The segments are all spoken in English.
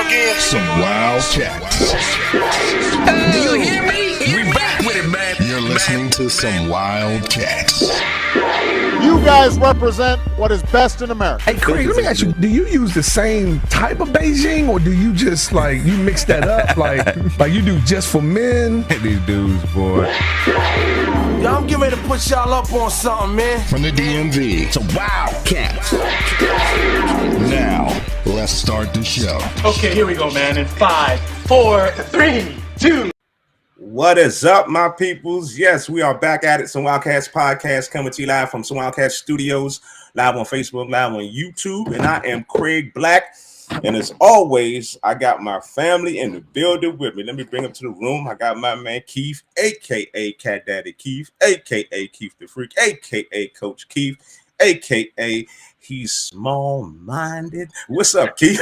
again? Some wild cats. Do you hear me? We back with it, man. You're listening to some wild cats. You guys represent what is best in America. Hey, Craig, let me ask you, do you use the same type of Beijing, or do you just, like, you mix that up? like you do just for men? These dudes, boy. Y'all, I'm getting ready to put y'all up on something, man. From the DMV to wild cats. Now, let's start the show. Okay, here we go, man. In 5, 4, 3, 2. What is up, my peoples? Yes, we are back at it. Some Wildcats podcast coming to you live from some Wildcats studios, live on Facebook, live on YouTube. And I am Craig Black. And as always, I got my family in the building with me. Let me bring them to the room. I got my man Keith, a.k.a. Cat Daddy Keith, a.k.a. Keith the Freak, a.k.a. Coach Keith, a.k.a. He's small-minded. What's up, Keith?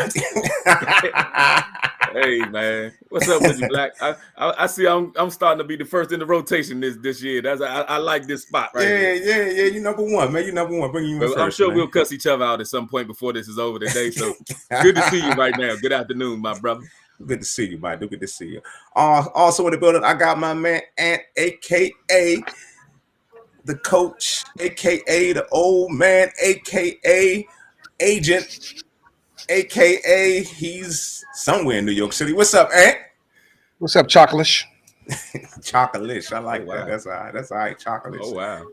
Hey, man. What's up with you, Black? I see I'm starting to be the first in the rotation this year. I like this spot right here. Yeah. You number one, man. You number one. Bring you in first, I'm sure man. We'll cuss each other out at some point before this is over today. So good to see you right now. Good afternoon, my brother. Good to see you, man. Good to see you. Also in the building, I got my man Ant, a.k.a. the coach, a.k.a. the old man, a.k.a. agent, a.k.a. he's somewhere in New York City. What's up, Ant? What's up, Chocolish? Chocolish. I like wow. that. That's all right. That's all right. Chocolish. Oh, wow.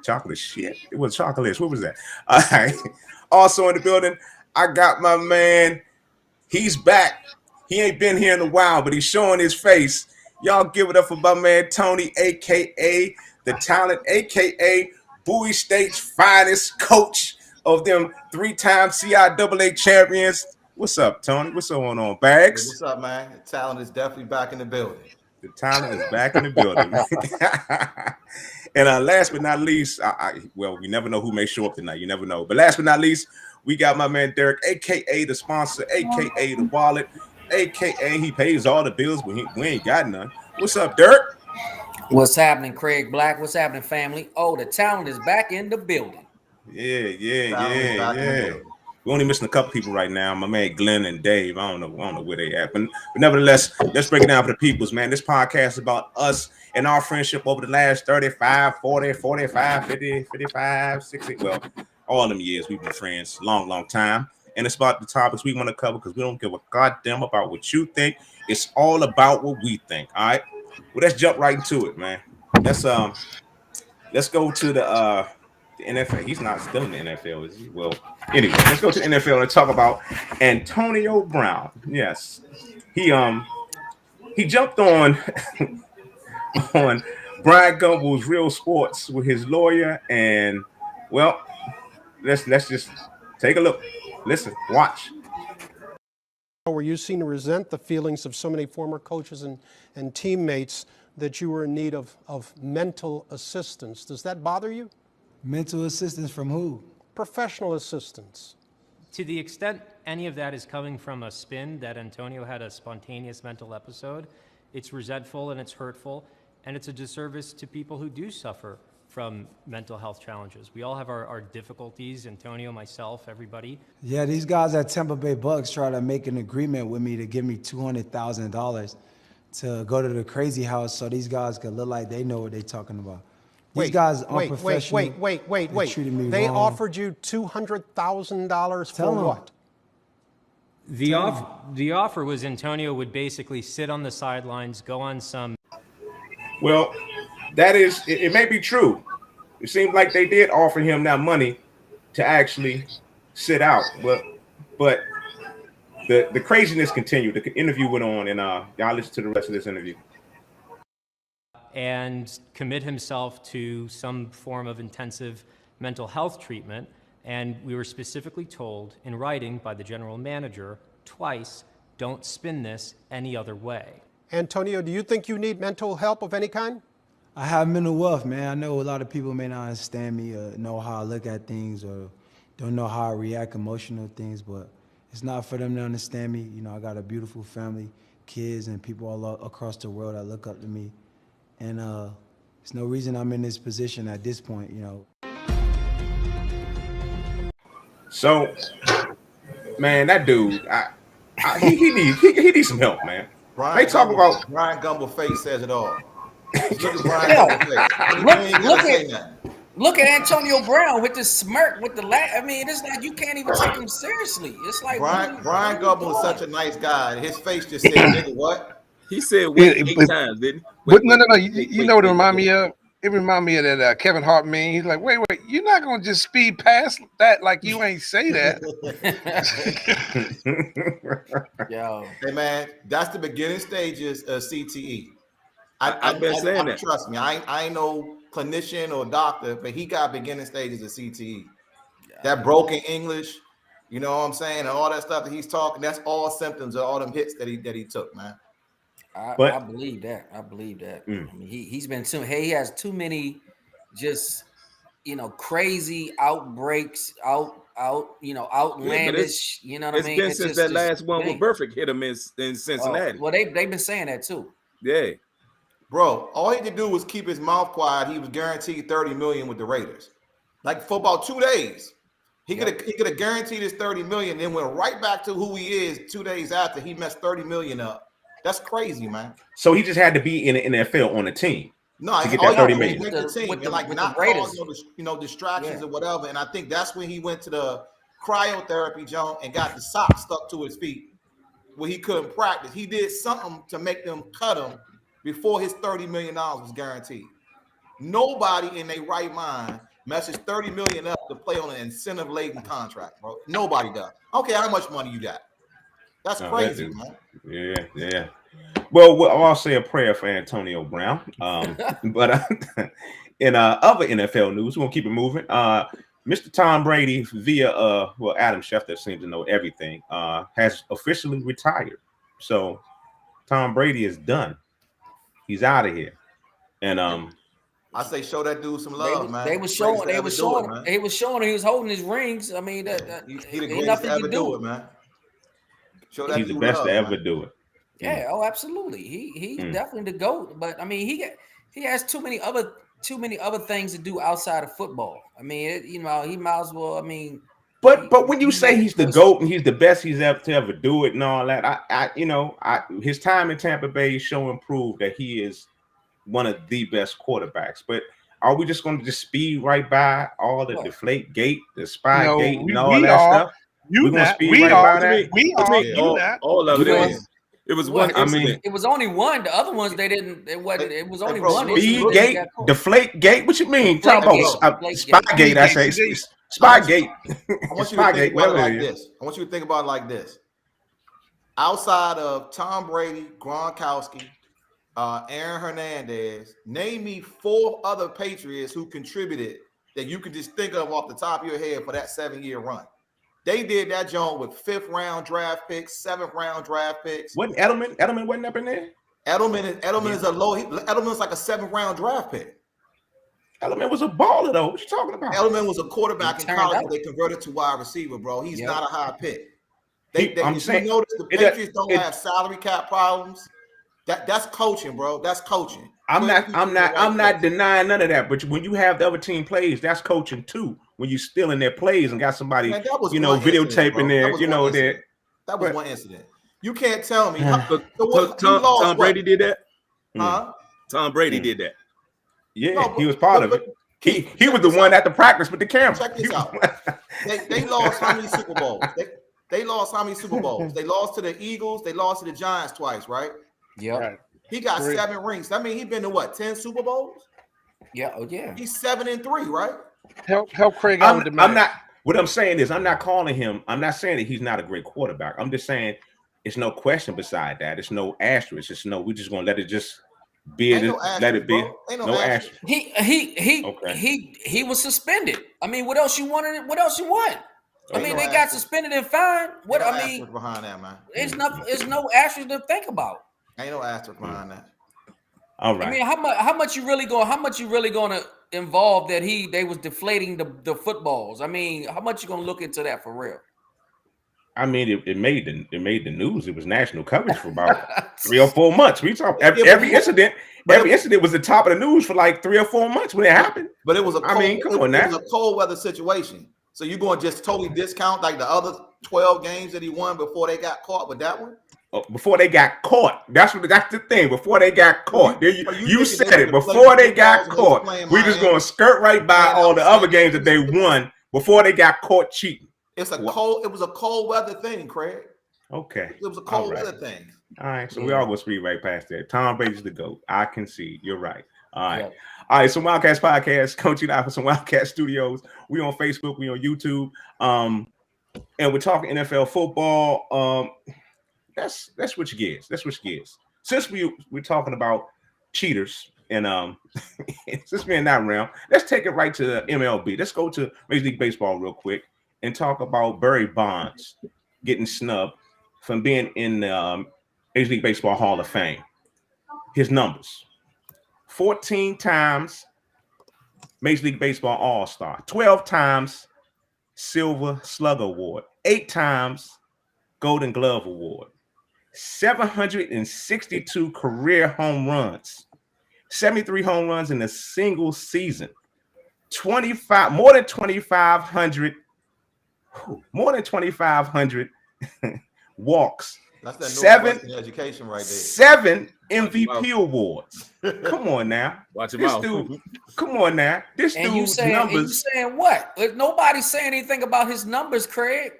Chocolate shit. It was Chocolish. What was that? All right. Also in the building, I got my man. He's back. He ain't been here in a while, but he's showing his face. Y'all give it up for my man Tony, a.k.a. the talent, a.k.a. Bowie State's finest coach of them 3-time CIAA champions. What's up, Tony? What's going on, Bags? Hey, what's up, man? The talent is definitely back in the building. The talent is back in the building. And last but not least, well, we never know who may show up tonight. You never know. But last but not least, we got my man Derek, a.k.a. the sponsor, a.k.a. the wallet, a.k.a. he pays all the bills, but we ain't got none. What's up, Derek? What's happening, Craig Black? What's happening, family? Oh, the talent is back in the building. Yeah. We're only missing a couple people right now. My man Glenn and Dave. I don't know where they at. But nevertheless, let's break it down for the peoples, man. This podcast is about us and our friendship over the last 35, 40, 45, 50, 55, 60. Well, all them years we've been friends. Long time. And it's about the topics we want to cover because we don't give a goddamn about what you think. It's all about what we think. All right. Well, let's jump right into it, man. Let's go to the NFL. He's not still in the NFL, is he? Well, anyway, let's go to the NFL and talk about Antonio Brown. Yes, he jumped on on Brian Gumbel's Real Sports with his lawyer, and well, let's just take a look, listen, watch. Were you seen to resent the feelings of so many former coaches and teammates that you were in need of mental assistance? Does that bother you? Mental assistance from who? Professional assistance. To the extent any of that is coming from a spin that Antonio had a spontaneous mental episode, it's resentful and it's hurtful, and it's a disservice to people who do suffer from mental health challenges. We all have our difficulties, Antonio, myself, everybody. Yeah, these guys at Tampa Bay Bucks try to make an agreement with me to give me $200,000 to go to the crazy house so these guys could look like they know what they're talking about. These guys are unprofessional. Wait. They offered you $200,000 for what? The offer was Antonio would basically sit on the sidelines, go on some... Well, that is, it may be true. It seems like they did offer him that money to actually sit out. But the craziness continued. The interview went on, and y'all listen to the rest of this interview. And commit himself to some form of intensive mental health treatment. And we were specifically told in writing by the general manager twice, don't spin this any other way. Antonio, do you think you need mental help of any kind? I have mental wealth, man. I know a lot of people may not understand me or know how I look at things or don't know how I react emotional things, but it's not for them to understand me. You know, I got a beautiful family, kids, and people all across the world that look up to me. And there's no reason I'm in this position at this point, you know. So, man, that dude, he needs some help, man. They talk about Brian Gumble face says it all. Look at Brian Gumble face. Look at Antonio Brown with the smirk, with the laugh. I mean, it's like you can't even take him seriously. It's like Brian Gumble is such a nice guy. His face just said, "Nigga, what?" He said wait 8 times, didn't he? But no. You know what it remind me of? It remind me of that Kevin Hart meme. He's like, wait, you're not gonna just speed past that like you ain't say that. Yo, hey man, that's the beginning stages of CTE. I've been saying that. Trust me, I ain't no clinician or doctor, but he got beginning stages of CTE. That broken English, you know what I'm saying, and all that stuff that he's talking. That's all symptoms of all them hits that he took, man. I believe that. I believe that. I mean, he's been he has too many just crazy outbreaks, outlandish. You know what I mean? It's been since that last one with Burfict hit him in Cincinnati. Well, they've been saying that too. Yeah, bro. All he had to do was keep his mouth quiet. He was guaranteed $30 million with the Raiders. Like for about 2 days, he could have guaranteed his $30 million. Then went right back to who he is 2 days after he messed $30 million up. That's crazy, man. So he just had to be in the NFL on the team. No, to get that $30 million. With the team, and like not cause distractions or whatever. And I think that's when he went to the cryotherapy zone and got the sock stuck to his feet where he couldn't practice. He did something to make them cut him before his $30 million was guaranteed. Nobody in their right mind messes $30 million up to play on an incentive-laden contract, bro. Nobody does. Okay, how much money you got? That's crazy, man. Yeah. Well, I'll say a prayer for Antonio Brown. But in other NFL news, we're gonna keep it moving. Mr. Tom Brady, via Adam Schefter seems to know everything, has officially retired. So Tom Brady is done. He's out of here. And I say show that dude some love, man. They was showing he was holding his rings. I mean, he the greatest to ever do it, man. He's the best to ever do it. Yeah, absolutely. He's definitely the GOAT. But I mean, he has too many other things to do outside of football. I mean, he might as well. I mean, but when you say he's the GOAT and he's the best he's ever do it and all that, his time in Tampa Bay show and prove that he is one of the best quarterbacks. But are we just going to just speed right by all the deflate gate, the spy gate, and all that stuff? All of it. It was one. I mean, it was only one. The other ones they didn't. It was only one. Speed gate, deflate gate. What you mean? Talk about spy gate. I say spy gate. I want you to think about it like this. I want you to think about it like this. Outside of Tom Brady, Gronkowski, Aaron Hernandez, name me 4 other Patriots who contributed that you could just think of off the top of your head for that 7-year run. They did that joint with 5th round draft picks, 7th round draft picks. Wasn't Edelman? Edelman wasn't up in there. Edelman is a low. Edelman's like a 7th round draft pick. Edelman was a baller though. What you talking about? Edelman was a quarterback in college. They converted to wide receiver, bro. He's not a high pick. I'm saying, you notice the Patriots don't have salary cap problems. That's coaching, bro. That's coaching. I'm not denying none of that. But when you have the other team plays, that's coaching too. When you still in their plays and got somebody, videotaping there, that was one incident. You can't tell me. Tom Brady did that. Huh? Tom Brady did that. Yeah, he was part of it. He was the one at the practice with the camera. Check this out. They lost how many Super Bowls? They lost how many Super Bowls? They lost to the Eagles. They lost to the Giants twice, right? Yeah. Right. He got 7 rings. I mean, he's been to what? 10 Super Bowls? Yeah. Oh yeah. He's 7-3, right? Help Craig out with the man. I'm not. What I'm saying is, I'm not calling him. I'm not saying that he's not a great quarterback. I'm just saying it's no question beside that. It's no asterisk. It's no. We're just gonna let it just be. Let it be. No asterisk. He was suspended. I mean, what else you wanted? What else you want? I mean, they got suspended and fined. What I mean, behind that, man. It's no asterisk to think about. Ain't no asterisk behind that. All right. I mean, how much you really gonna involve that they was deflating the footballs? I mean, how much you gonna look into that for real? I mean, it made the news. It was national coverage for about 3 or 4 months. We talk every incident was the top of the news for like 3 or 4 months when it happened. But it was a cold, come on now. It was a cold weather situation. So you're going to just totally discount like the other 12 games that he won before they got caught with that one? Before they got caught. That's the thing. Before they got caught. You said it. Before they got caught. We just gonna skirt right by all the other games that they won before they got caught cheating. It was a cold weather thing, Craig. Okay. It was a cold weather thing. All right. So we all gonna speed right past that. Tom Brady's the GOAT. I concede. You're right. All right. Yep. All right. So Wildcats Podcast, coaching out for some Wildcat Studios. We on Facebook, we on YouTube. And we're talking NFL football. Let's switch gears. Since we're talking about cheaters and since we're in that realm, let's take it right to the MLB. Let's go to Major League Baseball real quick and talk about Barry Bonds getting snubbed from being in the Major League Baseball Hall of Fame. His numbers: 14 times Major League Baseball All-Star, 12 times Silver Slugger Award, 8 times Golden Glove Award, 762 career home runs, 73 home runs in a single season, more than 2,500 walks. That's that 7 education right there. 7 MVP awards. Come on now. Watch him out. Dude, come on now. This and dude's numbers. And you saying what? Nobody's saying anything about his numbers, Craig.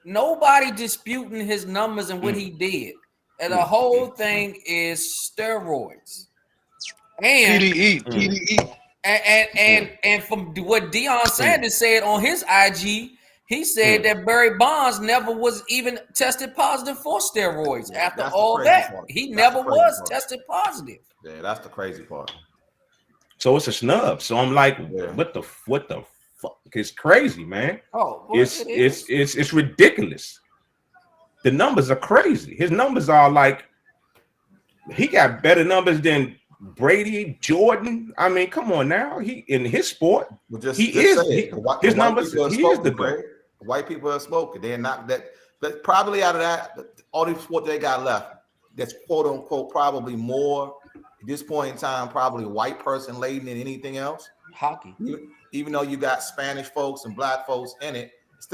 Nobody disputing his numbers and what he did. And the whole thing is steroids. And TDE. And from what Deion Sanders said on his IG, he said that Barry Bonds never was even tested positive for steroids. After all that, he never was tested positive. Yeah, that's the crazy part. So it's a snub. So I'm like, what the fuck? It's crazy, man. Oh, well, it's ridiculous. The numbers are crazy. His numbers are like, he got better numbers than Brady, Jordan. I mean, come on now. He in his sport, his numbers. He is the GOAT. White people are smoking. They're not that. But probably out of that, all the sport they got left, that's quote unquote probably more at this point in time, probably white person laden than anything else. Hockey. Even though you got Spanish folks and black folks in it, it's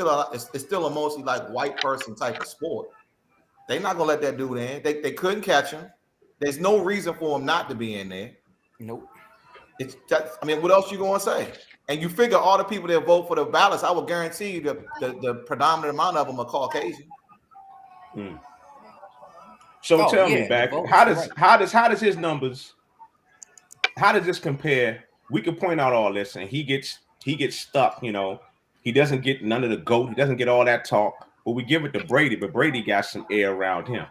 still a mostly like white person type of sport. They're not gonna let that dude in. They couldn't catch him. There's no reason for him not to be in there. Nope. What else you gonna say? And you figure all the people that vote for the ballots, I will guarantee you the predominant amount of them are Caucasian. So tell me, back, how does his numbers? How does this compare? We could point out all this, and he gets stuck. You know, he doesn't get none of the GOAT. He doesn't get all that talk. But we give it to Brady. But Brady got some air around him.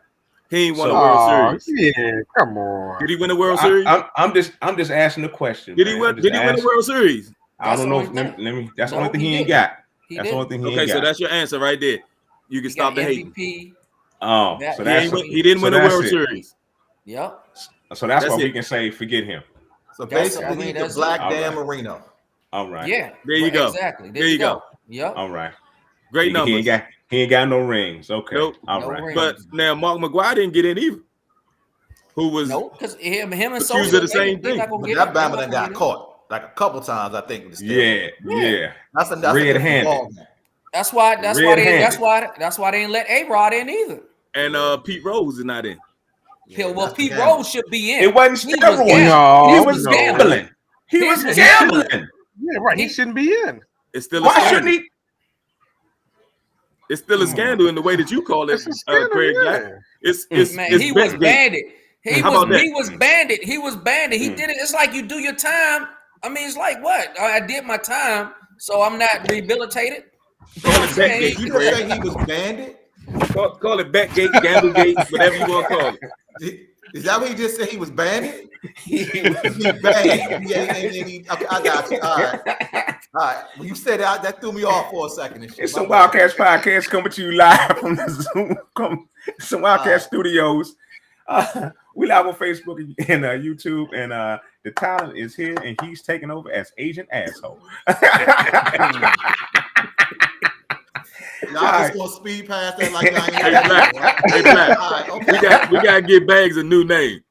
He ain't won a World Series. Yeah, come on. Did he win a World Series? I'm just asking the question. Did he win a World Series? I don't know. Let me. That's the only thing he ain't got. That's the only thing he ain't got. Okay, so that's your answer right there. You can stop the hating. Oh, so he didn't win a World Series. Yep. So that's why we can say forget him. So basically, he's the Black Dan Marino. All right. Yeah. There you go. Exactly. There you go. Yep. All right. Great numbers. He ain't got no rings. Okay. Nope. All right. Rings. But now Mark McGwire didn't get in either. Who was because him and accused of the same thing. But that Bama done got caught like a couple times, I think. Yeah. That's red-handed. That's why they didn't let A-Rod in either. And Pete Rose is not in. Pete Rose should be in. It wasn't steroids. He was gambling. He was gambling. Yeah, right. He shouldn't be in. It's still Why shouldn't he? It's still a scandal in the way that you call it, Craig Black. It's he was banded. He was banded. He Mm. did it. It's like you do your time. I mean, it's like what? I did my time, so I'm not rehabilitated. Call it Backgate. You say he was banded? Call it Backgate, Gamblegate, whatever you want to call it. Is that what he just said? He was banded? He banned. Okay, I got you. All right. When you said that threw me off for a second. It's some Wildcats podcast coming to you live from the Zoom. Some Wildcats Studios. We live on Facebook and YouTube, and the talent is here, and he's taking over as Agent Asshole. Y'all just gonna speed past that like y'all ain't Hey, Black. We gotta give Bags a new name.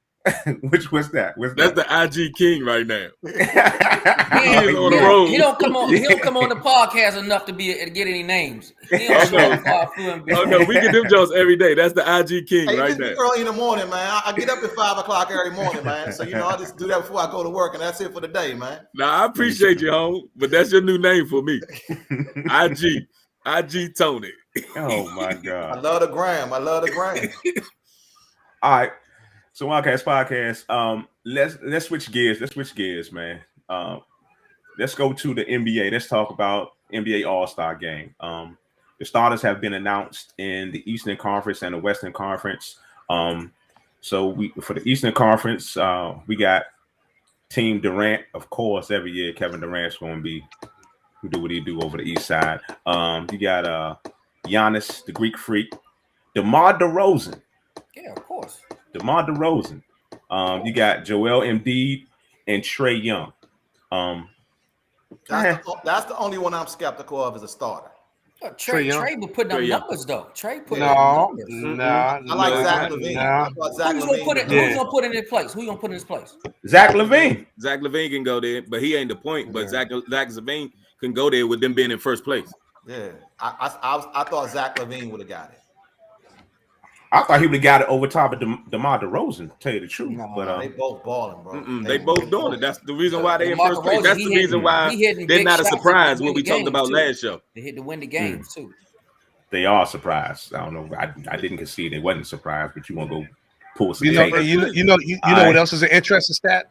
What's that? That's the IG king right now. He on the road. He don't come on. He don't come on the podcast enough to get any names. He don't show up far fluent. Oh no, we get them jokes every day. That's the IG king right there. Early in the morning, man. I get up at 5 o'clock every morning, man. So I just do that before I go to work, and that's it for the day, man. Now I appreciate you, home, but that's your new name for me. IG Tony. Oh my God. I love the gram. All right. So Wildcats podcast. Let's switch gears, man. Let's go to the NBA. Let's talk about NBA All-Star Game. The starters have been announced in the Eastern Conference and the Western Conference. So for the Eastern Conference, we got Team Durant. Of course, every year Kevin Durant's going to do what he do over the East Side. You got Giannis, the Greek Freak, DeMar DeRozan. Yeah, of course. DeMar DeRozan. You got Joel Embiid and Trae Young. That's the only one I'm skeptical of as a starter. Trae would put them numbers though. Trae put numbers. No, I like Zach LaVine. Who's gonna put in his place? Who's gonna put in his place? Zach LaVine. Zach LaVine can go there, but he ain't the point. But Zach LaVine can go there with them being in first place. Yeah, I thought Zach LaVine would have got it. I thought he would have got it over top of DeMar DeRozan, to tell you the truth. But they both balling, bro. They both doing it. That's the reason why they in first place. That's the reason why they're not a surprise. What we talked about last show. They hit to win the games too. They are surprised. I don't know. I didn't concede they wasn't surprised, but you want to go pull some. You know what else is an interesting stat?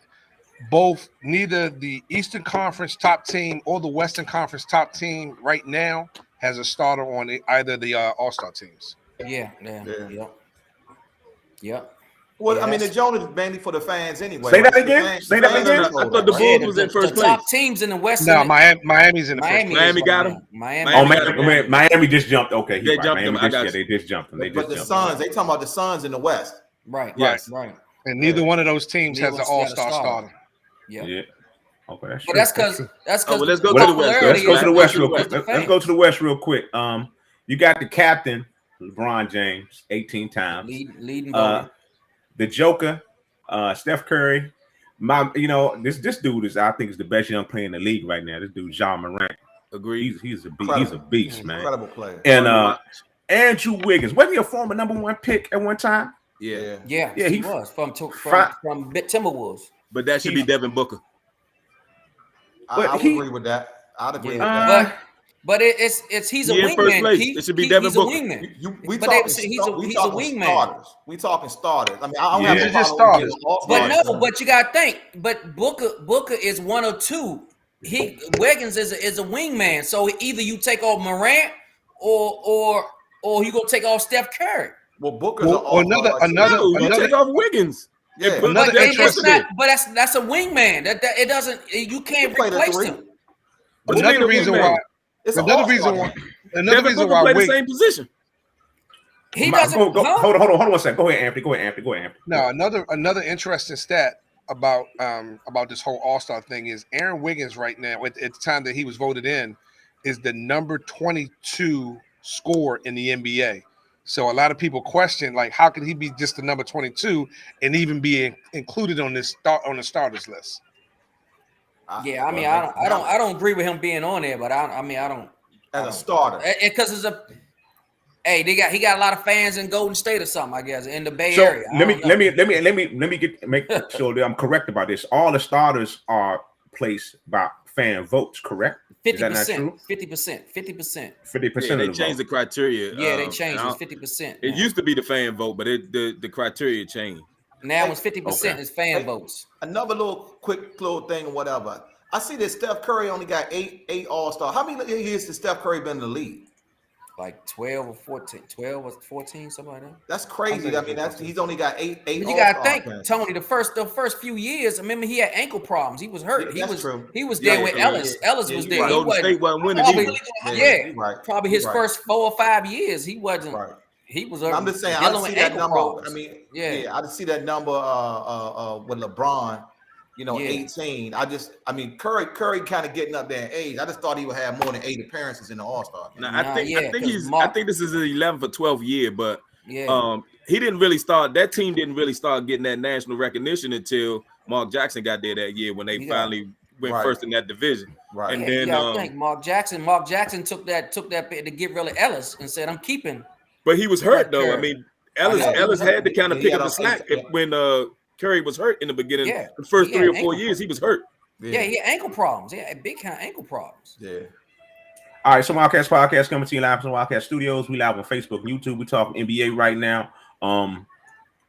Neither the Eastern Conference top team or the Western Conference top team right now has a starter on either the All-Star teams. Yeah. Well, I mean, the Jonas is mainly for the fans anyway. Say that again. I thought the Bulls was in first place. Top teams in the West. No, Miami's in the first place. Miami got him. Miami just jumped. Okay, they jumped them. They just jumped them. But the Suns, they talking about the Suns in the West. Right. Yes. Right. And neither one of those teams has an All-Star starter. Yeah. Okay, that's because let's go to the West. Let's go to the West real quick. Let's go to the West real quick. You got the captain, LeBron James, 18 times. Leading the Joker, Steph Curry. This dude I think is the best young player in the league right now. This dude, Ja Morant. Agreed. He's a beast. He's a beast, man. Incredible player. And Andrew Wiggins. Wasn't he a former #1 pick at one time? Yeah, he was from Timberwolves. But that should be Devin Booker. I would agree with that. I'd agree with that. But he's a wingman. It should be Devin Booker. He's a wingman. He's a wingman. We talking starters. I mean, I don't have just starters. But you gotta think. But Booker is one or two. Wiggins is a wingman. So either you take off Morant or you gonna take off Steph Curry. Well, Booker's another you take off Wiggins. Yeah, but that's a wingman. That it doesn't. You can't replace him. Another reason why play the same position. He doesn't. Hold on 1 second. Go ahead, Anthony. Go ahead. Now, another interesting stat about this whole All-Star thing is Aaron Wiggins right now, at the time that he was voted in, is the number 22 scorer in the NBA. So a lot of people question, like, how could he be just the number 22 and even be included on the starters list? Yeah, I mean, I don't agree with him being on there, but I don't as a starter because it's he got a lot of fans in Golden State or something, I guess, in the Bay Area. Let me make sure that I'm correct about this. All the starters are placed by fan votes, correct? 50%. 50%. 50%. They changed the criteria. Yeah, they changed it. 50%. It used to be the fan vote, but the criteria changed. Now it's 50% is fan votes. Another quick thing or whatever. I see that Steph Curry only got eight All-Star. How many years has Steph Curry been in the league? Like 12 or 14, 12 or 14, something like that. That's crazy. I mean, he's only got eight. But you gotta think, Tony. The first few years, I remember he had ankle problems. He was hurt. Yeah, he was there with Ellis. Ellis was there. Golden State wasn't winning. Probably his first 4 or 5 years, he wasn't. Right. He was. I'm just saying. I see that number. Problems. I mean, I just see that number with LeBron. 18. Curry kind of getting up there in age. I just thought he would have more than 8 appearances in the All-Star game. I think this is his 11th or 12th year, but he didn't really start. That team didn't really start getting that national recognition until Mark Jackson got there that year when they finally went first in that division. Right. And then I think Mark Jackson took that to get rid of Ellis and said, "I'm keeping." But he was hurt though. I mean, Ellis had to kind of pick up the slack when Curry was hurt in the beginning. Yeah. The first 3 or 4 years, he was hurt. Yeah, he had ankle problems. Yeah, big kind of ankle problems. Yeah. All right, so Wildcats Podcast coming to you live from Wildcat Studios. We live on Facebook and YouTube. We talking NBA right now. A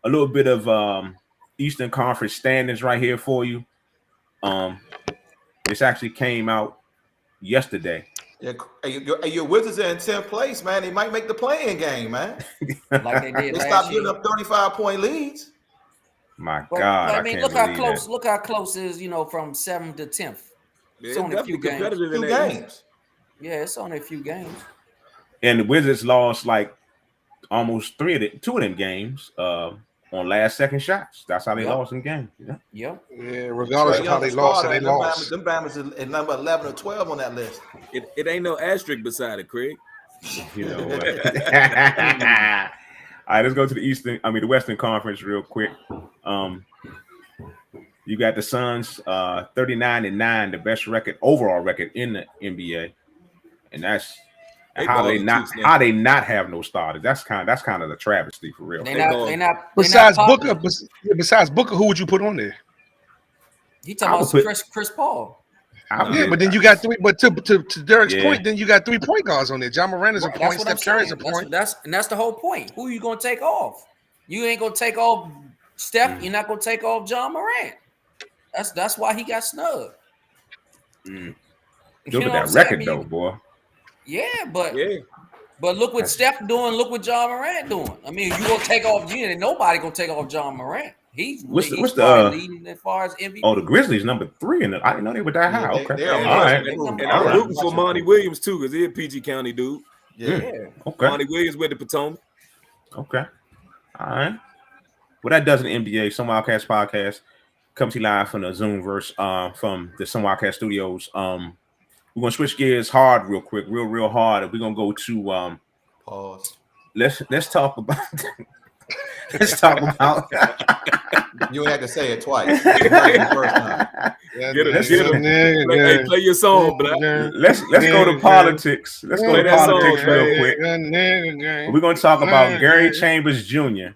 little bit of Eastern Conference standings right here for you. This actually came out yesterday. Yeah, your Wizards are in 10th place, man. They might make the play-in game, man. Like they did. They stopped giving up 35-point leads. My God! I mean, look how close. Look how close is from 7th to 10th. It's only a few games. Few games. Yeah, it's only a few games. And the Wizards lost like almost 2 of them games on last second shots. That's how they lost in the game. Yeah. Yeah, regardless of how they lost, they lost. Them Bama's at number 11 or 12 on that list. It ain't no asterisk beside it, Craig. You know what? All right, let's go to the Western Conference real quick. You got the Suns 39-9, the best overall record in the NBA. And that's how they not have no starters. That's kind of the travesty for real. Besides Booker, who would you put on there? He talking about Chris Paul. Yeah, but then you got 3. But to Derek's point, then you got 3 point guards on there. John Moran is a point. Steph Curry is a point. That's the whole point. Who are you gonna take off? You ain't gonna take off Steph. You're not gonna take off John Moran. That's why he got snubbed. Look at that record though, boy. Yeah, but look what Steph doing. Look what John Morant doing. I mean, you gonna take off? Nobody gonna take off John Morant. He's leading as far as MVP. Oh, the Grizzlies number 3 in it. I didn't know they were that high. Okay, all right. And I'm rooting for Monty Williams too, because he's a PG County dude. Yeah. Okay. Monty Williams with the Potomac. Okay. All right. Well, that does an NBA. Some Wildcats Podcast comes to you live from the Zoomverse, from the Some Wildcat Studios. We're gonna switch gears hard, real quick, real hard. We're gonna go to pause. Let's talk about. Let's talk about. You had to say it twice. First time. Play your song, Black. Let's go to politics. Let's go to politics real quick. We're gonna talk about Gary Chambers Jr.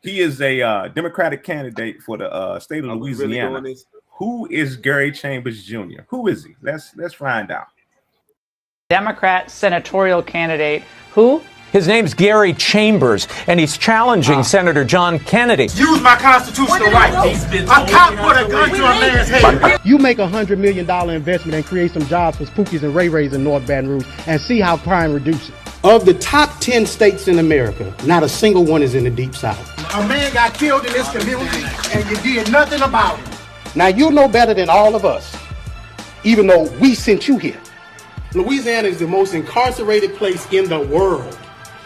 He is a Democratic candidate for the state of Louisiana. Really who is Gary Chambers Jr.? Who is he? Let's find out. Democrat senatorial candidate who? His name's Gary Chambers, and he's challenging Senator John Kennedy. Use my constitutional right. I can't put a gun to a man's head. You make $100 million investment and create some jobs for Spookies and Ray Rays in North Baton Rouge and see how crime reduces. Of the top 10 states in America, not a single one is in the Deep South. A man got killed in this community, and you did nothing about it. Now, you know better than all of us, even though we sent you here. Louisiana is the most incarcerated place in the world.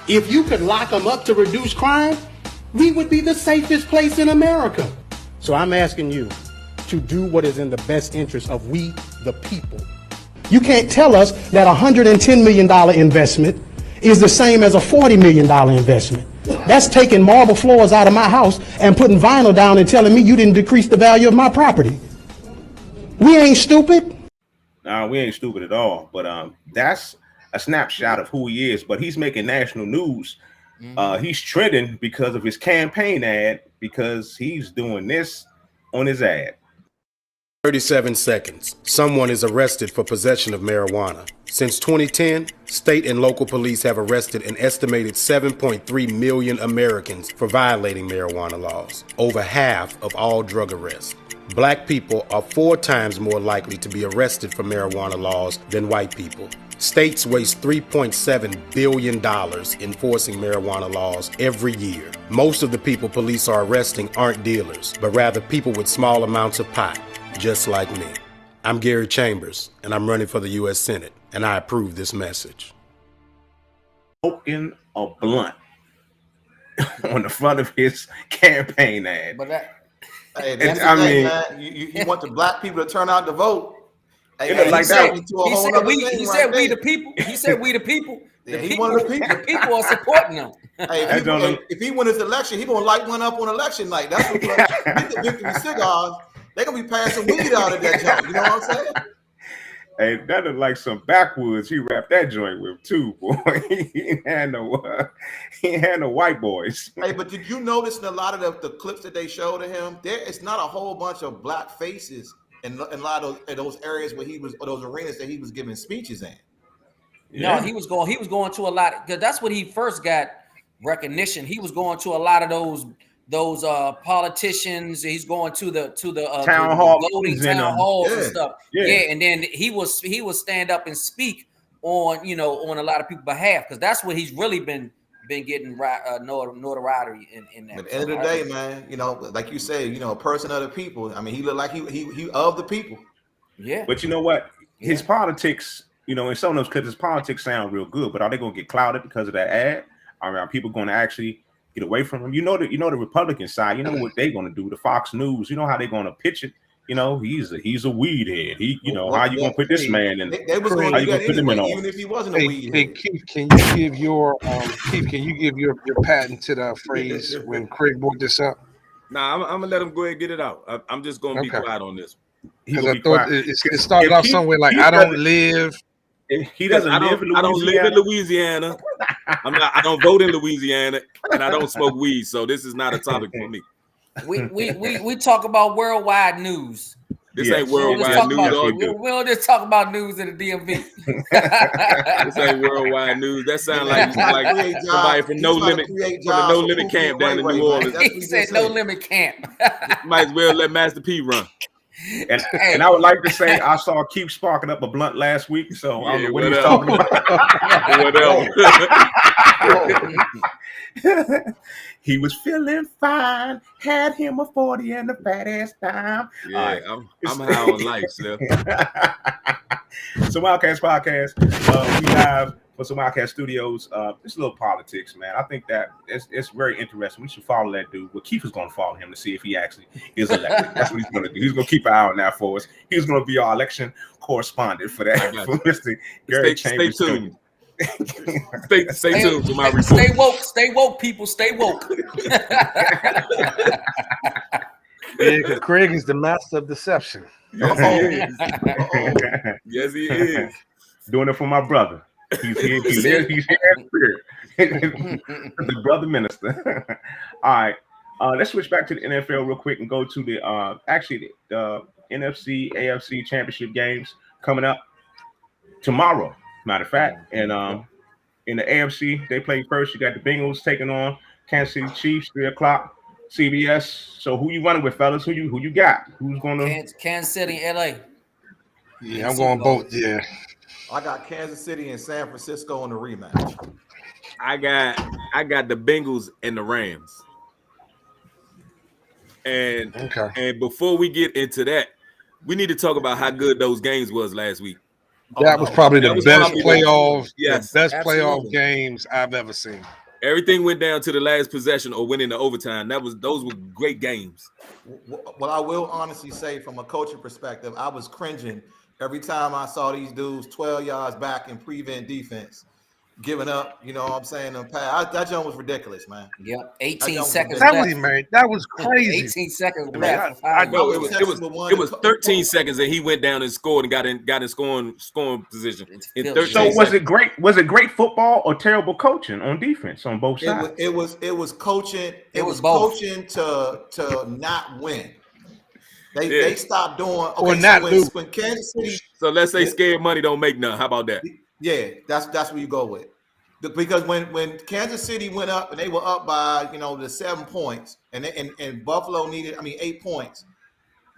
If you could lock them up to reduce crime, we would be the safest place in America. So I'm asking you to do what is in the best interest of we, the people. You can't tell us that a $110 million investment is the same as a $40 million investment. That's taking marble floors out of my house and putting vinyl down and telling me you didn't decrease the value of my property. We ain't stupid. No, we ain't stupid at all. But that's a snapshot of who he is. But he's making national news. He's trending because of his campaign ad, because he's doing this on his ad. 37 seconds. Someone is arrested for possession of marijuana. Since 2010, state and local police have arrested an estimated 7.3 million Americans for violating marijuana laws, over half of all drug arrests. Black people are 4 times more likely to be arrested for marijuana laws than white people. States waste $3.7 billion enforcing marijuana laws every year. Most of the people police are arresting aren't dealers, but rather people with small amounts of pot, just like me. I'm Gary Chambers, and I'm running for the U.S. Senate, and I approve this message. Smoking a blunt on the front of his campaign ad. But that's the thing, man. You want the black people to turn out to vote. He said we the people. He said we the people. Yeah, he one of the people. The people are supporting him. Hey, if he win his election, he gonna light one up on election night. That's what the victory cigars. They gonna be passing weed out of that joint. You know what I'm saying? Hey, that look like some backwoods. He wrapped that joint with too, boy. He ain't had no white boys. Hey, but did you notice in a lot of the clips that they showed of him, there is not a whole bunch of black faces in a lot of those areas where he was, or those arenas that he was giving speeches in. No, he was going to a lot, because that's when he first got recognition. He was going to a lot of those politicians. He's going to the town hall, voting town halls and stuff. Yeah. And then he was stand up and speak on a lot of people's behalf, because that's what he's really been getting notoriety in that. At the end of the day, man, like you say, a person of the people. I mean, he looked like he of the people. Yeah. But you know what? His politics, in some of those clips, his politics sound real good, but are they going to get clouded because of that ad? Are people going to actually get away from him? The Republican side, what they're going to do. The Fox News, how they're going to pitch it. He's a weed head. How you going to put this man in? They was going to do that anyway, even if he wasn't a weed head. Keith, can you give your patent to the phrase when Craig brought this up? Nah, I'm gonna let him go ahead and get it out. I'm just gonna be quiet on this. Because I thought it started off somewhere like, I don't live. He doesn't live in Louisiana. I don't live in Louisiana. I don't vote in Louisiana, and I don't smoke weed. So this is not a topic for me. We talk about worldwide news. This ain't worldwide news. We don't just talk about news in the DMV. This ain't worldwide news. That sounds like somebody from No Limit camp down in New Orleans. He said No Limit camp. Might as well let Master P run. And I would like to say I saw Keith sparking up a blunt last week, so I don't know what he's talking about. He was feeling fine, had him a 40 and a fat ass time. Yeah, I'm high on life, Slim. So Wildcats Podcast, we have for some Wildcat Studios. It's a little politics, man. I think that it's very interesting. We should follow that dude. Well, Keith is going to follow him to see if he actually is elected. That's what he's going to do. He's going to keep an eye on that for us. He's going to be our election correspondent for that. For Mr. Gary Chambers. Stay tuned. Stay tuned to my report. Stay woke, people. Stay woke. Yeah, because Craig is the master of deception. Yes, he is. Yes, he is. Doing it for my brother. He's here in spirit. The brother minister. All right. Let's switch back to the NFL real quick and go to the NFC, AFC championship games coming up tomorrow. Matter of fact, and in the AFC, they play first. You got the Bengals taking on Kansas City Chiefs, 3:00, CBS. So who you running with, fellas? Who you got? Who's going to Kansas City, LA? Yeah, I'm going both. Yeah, I got Kansas City and San Francisco in the rematch. I got the Bengals and the Rams. And before we get into that, we need to talk about how good those games was last week. That was probably the best playoff, playoff games I've ever seen. Everything went down to the last possession or went into overtime. Those were great games. Well, I will honestly say, from a coaching perspective, I was cringing every time I saw these dudes 12 yards back in prevent defense, giving up. You know what I'm saying? That jump was ridiculous, man. Yeah, 18 seconds. That was crazy. 18 seconds left. I know it was 13 seconds, and he went down and scored and got in scoring position. So was it great? Was it great football or terrible coaching on defense on both sides? It was coaching. It was both. coaching to not win. They stopped doing or not lose. When Kansas City. So let's say scared money don't make none. How about that? Yeah, that's where you go with. Because when Kansas City went up and they were up by the 7 points, and Buffalo needed 8 points.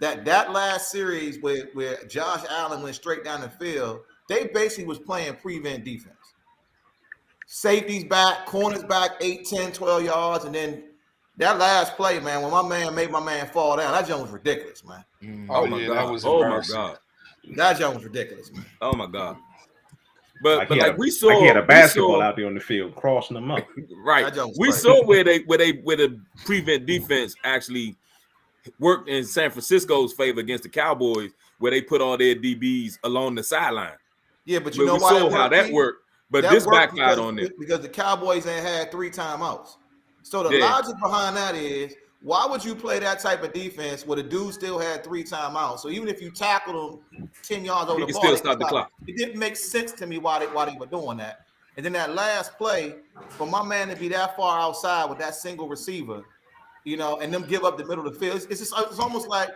That last series where Josh Allen went straight down the field, they basically was playing prevent defense. Safeties back, corners back 8, 10, 12 yards, and then that last play, man, when my man made my man fall down, that jump was ridiculous, man. Oh my God. That was embarrassing. My God. That jump was ridiculous, man. Oh my God. But we saw, like he had a basketball out there on the field, crossing them up. Right. We saw where the prevent defense actually worked in San Francisco's favor against the Cowboys, where they put all their DBs along the sideline. Yeah, but we saw how that worked But that this worked backfired on them because the Cowboys ain't had 3 timeouts. So the logic behind that is, why would you play that type of defense where the dude still had 3 timeouts? So even if you tackled him 10 yards over the ball, still stop the clock. It didn't make sense to me why they were doing that. And then that last play, for my man to be that far outside with that single receiver, and them give up the middle of the field, it's almost like,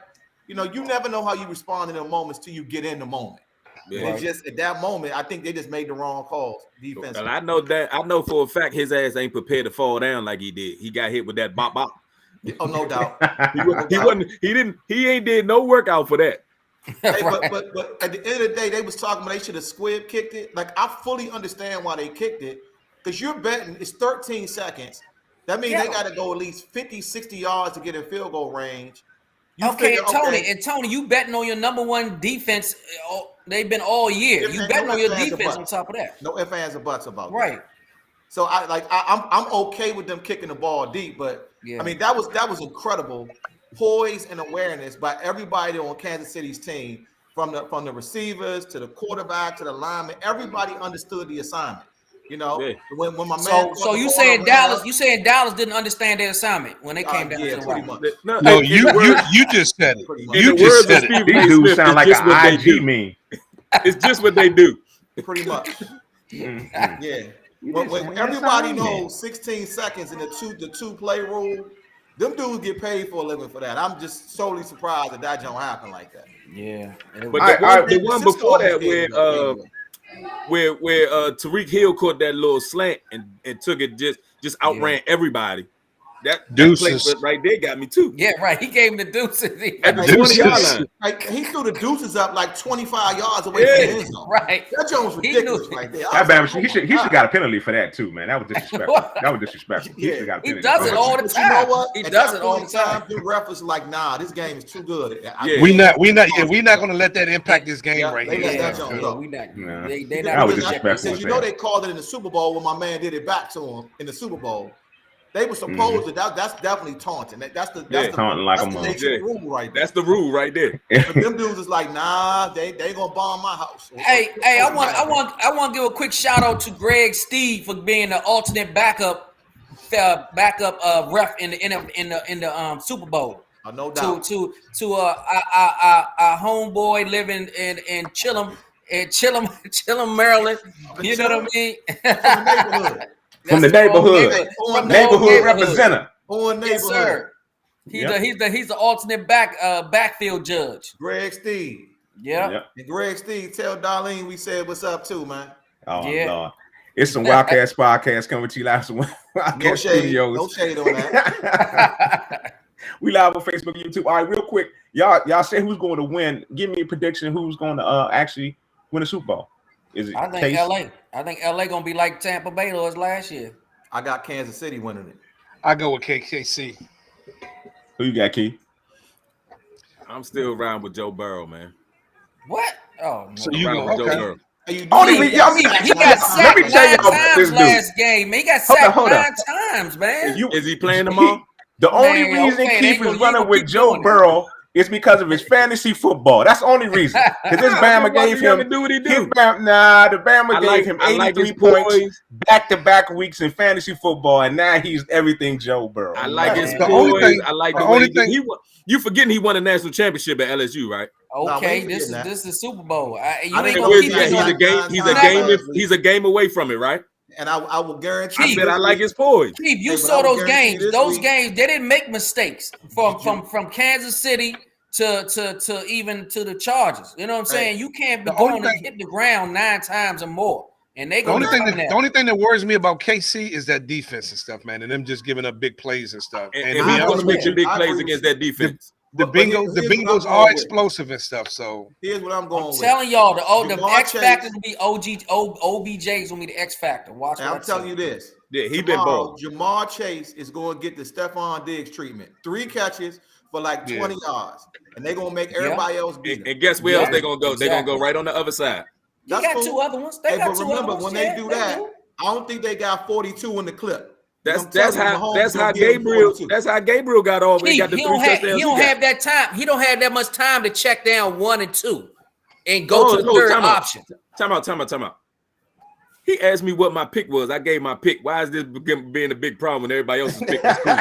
you never know how you respond in the moments till you get in the moment. Yeah. It's just at that moment, I think they just made the wrong calls defensively. Well, I know for a fact his ass ain't prepared to fall down like he did. He got hit with that bop bop. Oh, no doubt. He ain't did no workout for that. Hey, but at the end of the day, they was talking about they should have squib kicked it. Like, I fully understand why they kicked it, because you're betting it's 13 seconds. That means they got to go at least 50, 60 yards to get in field goal range. Tony, you betting on your number one defense. They've been all year. You betting on your defense on top of that. No ifs, ands, or buts about that. Right. So I'm okay with them kicking the ball deep, but I mean that was incredible poise and awareness by everybody on Kansas City's team, from the receivers to the quarterback to the lineman. Everybody understood the assignment. When my man. So you saying Dallas? You saying Dallas didn't understand their assignment when they came down to the pretty much. No, you just said it. You just said it. These dudes sound like an IG meme. It's just what they do. Pretty much. Yeah. When everybody knows 16 seconds in the two play rule, them dudes get paid for a living for that. I'm just solely surprised that don't happen like that. Yeah. But the one before that where Tyreek Hill caught that little slant and took it, just outran everybody. That deuces right there got me too. Yeah, right. He gave him the deuces at the 20-yard line. Like, he threw the deuces up like 25 yards away from the end zone. Right. That joke was ridiculous right there. He should got a penalty for that too, man. That was disrespectful. He should got a penalty. He does it all the time. You know what? He does it all the time. The ref was like, "Nah, this game is too good." We're not going to let that impact this game right here. That was disrespectful. Because they called it in the Super Bowl when my man did it back to him in the Super Bowl. They were supposed to. That's definitely taunting. That's the taunting like a rule right there. That's the rule right there. But them dudes is like, nah, they gonna bomb my house. Hey, I want to give a quick shout out to Greg Steed for being the alternate backup ref in the Super Bowl. No doubt. To our homeboy living in Chillum, Maryland. You know what I mean? From the neighborhood representative. Yes, sir. He's the alternate backfield judge. Greg Steed. Yeah. And Greg Steed, tell Darlene we said what's up too, man. Oh Lord. It's some Wildcats podcast coming to you live from Wildcat Studios. No shade on that. We live on Facebook, YouTube. All right, real quick. Y'all say who's going to win. Give me a prediction who's going to actually win the Super Bowl. Is it LA. I think LA gonna be like Tampa Bay was last year. I got Kansas City winning it. I go with KKC. Who you got, Key? I'm still around with Joe Burrow, man. What? Oh, no. So you go with Joe Burrow. He got sacked 9 times last game. Man. He got sacked 9 times, man. Is he playing them all? The only reason Keith is running with Joe Burrow is because of his fantasy football. That's the only reason. Because this Bama gave him the Bama gave him 83 points back-to-back weeks in fantasy football, and now he's everything Joe Burrow. I like his poise. I like the only thing you forgetting he won a national championship at LSU, right? Okay, this is Super Bowl. He's a game away from it, right? And I will guarantee. I like his poise. Keith, you saw those games. Those games, they didn't make mistakes from Kansas City to even to the Chargers. You know what I'm saying? You can't be going to hit the ground 9 times or more. And they go. The only thing that worries me about KC is that defense and stuff, man, and them just giving up big plays and stuff. And he's going to make the big plays against that defense. The Bengals are explosive and stuff. So here's what I'm going with. Telling y'all, the X factor will be OBJ's will be the X factor. Watch. I'm telling you this. Yeah, he been bold. Jamar Chase is going to get the Stephon Diggs treatment. 3 catches for like 20 yards, and they're going to make everybody else beat him. And guess where else they're going to go? They're going to go right on the other side. They got 2 other ones. They got 2 other ones. When they do that, I don't think they got 42 in the clip. That's how Gabriel got off. He got the 3 touchdowns. He don't have that time. He don't have that much time to check down 1 and 2 and go to the third option. Time out. He asked me what my pick was. I gave my pick. Why is this being a big problem when everybody else's pick is cool?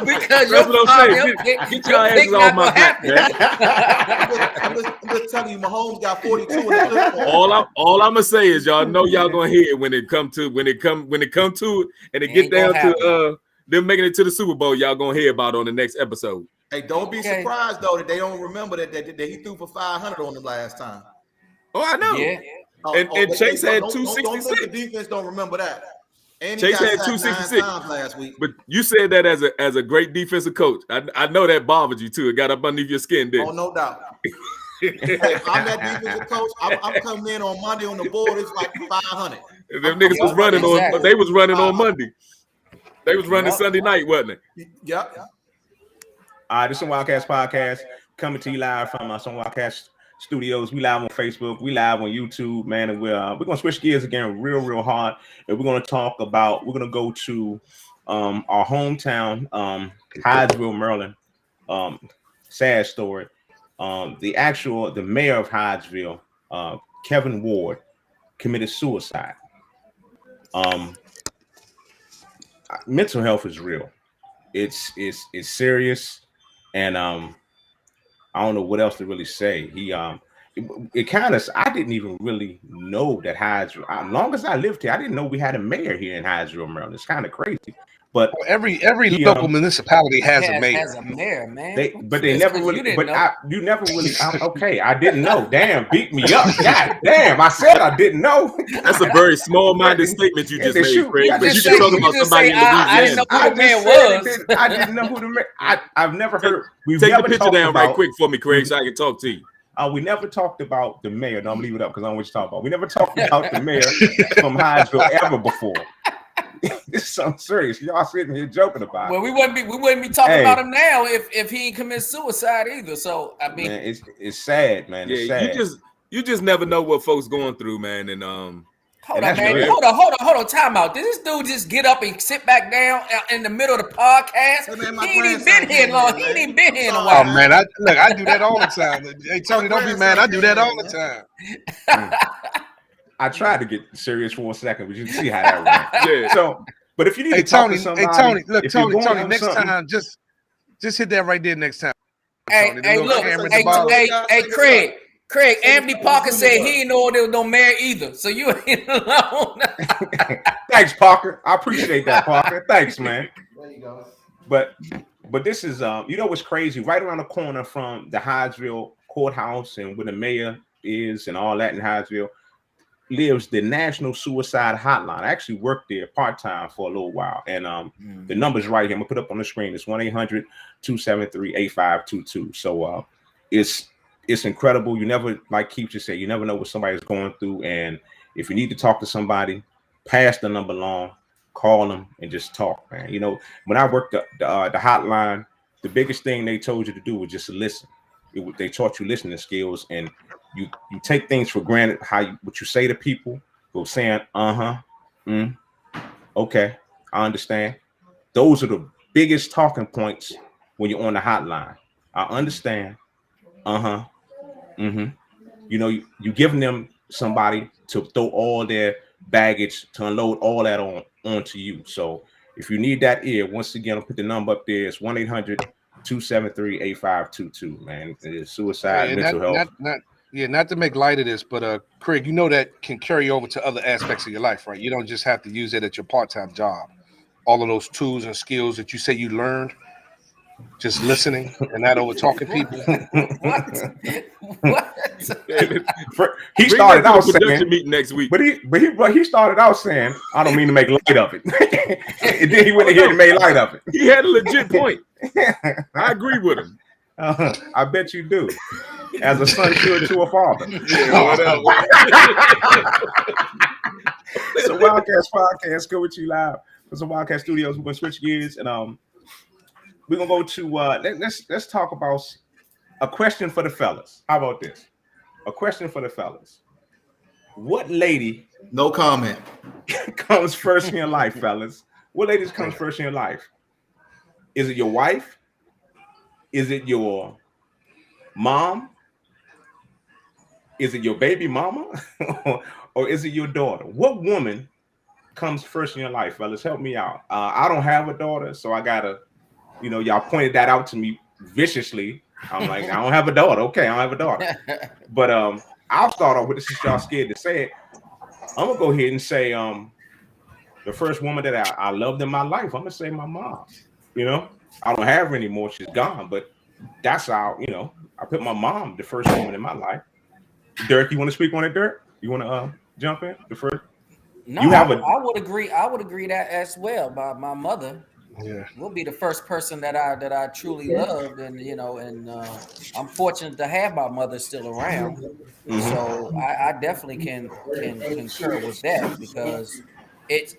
Because that's what I'm saying. Get your asses off my back, man. I'm just telling you, Mahomes got 42 in the clip. All I'm gonna say is y'all know y'all gonna hear it when it come to it, and it get down to them making it to the Super Bowl. Y'all gonna hear about it on the next episode. Hey, don't be surprised though that they don't remember that he threw for 500 on them last time. Oh, I know. Yeah. And Chase had 266. Don't think the defense don't remember that. And Chase had 266 last week. But you said that as a great defensive coach. I know that bothered you too. It got up underneath your skin, didn't it? Oh, no doubt. If I'm that defensive coach, I'm coming in on Monday on the board. It's like 500. Them niggas was running on. They was running on Monday. They was running Sunday night, wasn't it? Yep. This is Wildcats Podcast coming to you live from us on Wildcats Studios. We live on Facebook. We live on YouTube, man. And we're gonna switch gears again, real hard. And we're gonna talk about. We're gonna go to our hometown, Hyattsville, Maryland. Sad story. The mayor of Hyattsville, Kevin Ward, committed suicide. Mental health is real. It's serious, and I don't know what else to really say. It kind of, I didn't even really know that Hyattsville. As long as I lived here, I didn't know we had a mayor here in Hyattsville, Maryland. It's kind of crazy. But every local municipality has a mayor. Has a mayor, man. They never really. But you never really. Okay, I didn't know. Damn, beat me up. God damn, I said I didn't know. That's a very small-minded statement you just made, Craig. But you can talk about somebody in Louisiana. I didn't know who the mayor was. I didn't know who the mayor. I've never heard. Take the picture down right quick for me, Craig, so I can talk to you. We never talked about the mayor. No, I'm gonna leave it up because I don't want you to talk about. We never talked about the mayor from Hyattsville ever before. This is something serious. Y'all sitting here joking about it. Well, we wouldn't be talking about him now if he ain't commit suicide either. So I mean, man, it's sad, man. It's sad. You just never know what folks going through, man. And hold on, man. Hold on. Time out. Did this dude just get up and sit back down in the middle of the podcast? Hey, man, he ain't even been here long. He ain't even been here in a while. Oh man, I do that all the time. Hey Tony, don't be mad. I do that all the time. I tried to get serious for a second, but you can see how that went. Yeah. So, but if you need to talk to somebody, Tony, next time, just hit that right there next time. Hey, Craig, Anthony Parker said he ain't know there was no mayor either. So you ain't alone. Thanks, Parker. I appreciate that, Parker. Thanks, man. There you go. But this is you know what's crazy? Right around the corner from the Hyattsville courthouse and where the mayor is and all that in Hyattsville lives the National Suicide Hotline. I actually worked there part-time for a little while, and the number's right here. I'm gonna put it up on the screen. It's 1-800-273-8522. So it's incredible. You never, like Keith just said, you never know what somebody's going through, and if you need to talk to somebody, pass the number along, call them, and just talk, man. You know, when I worked the hotline, the biggest thing they told you to do was just listen. They taught you listening skills, and you take things for granted. What you say to people, go saying okay, I understand. Those are the biggest talking points when you're on the hotline. I understand. You know, you giving them somebody to throw all their baggage, to unload all that onto you. So if you need that ear, once again, I'll put the number up there. It's 1-800-273-8522, man. It's suicide, mental health. Not to make light of this, but Craig, you know that can carry over to other aspects of your life, right? You don't just have to use it at your part-time job. All of those tools and skills that you say you learned, just listening and not over talking people. What? He started out saying meeting next week, but he started out saying, I don't mean to make light of it. And then he went ahead and made light of it. He had a legit point. I agree with him. I bet you do. As a son should to a father. So Wildcats Podcast, go with you live. For some Wildcat Studios, we're gonna switch gears and we're gonna go to let's talk about a question for the fellas. How about this? A question for the fellas. What lady? No comment. Comes first in your life, fellas? What ladies comes first in your life? Is it your wife? Is it your mom? Is it your baby mama? or is it your daughter? What woman comes first in your life, fellas? Help me out. I don't have a daughter, so I gotta, y'all pointed that out to me viciously. I'm like, I don't have a daughter. Okay, I don't have a daughter. But I'll start off with this. Since y'all scared to say it, I'm gonna go ahead and say the first woman that I loved in my life. I'm gonna say my mom. I don't have her anymore. She's gone. But that's how I put my mom the first woman in my life. Dirk, you want to speak on it, Dirk? You want to jump in the first? No, I would agree. I would agree that as well. My mother will be the first person that I truly loved, and I'm fortunate to have my mother still around. Mm-hmm. So I definitely can concur with that, because it's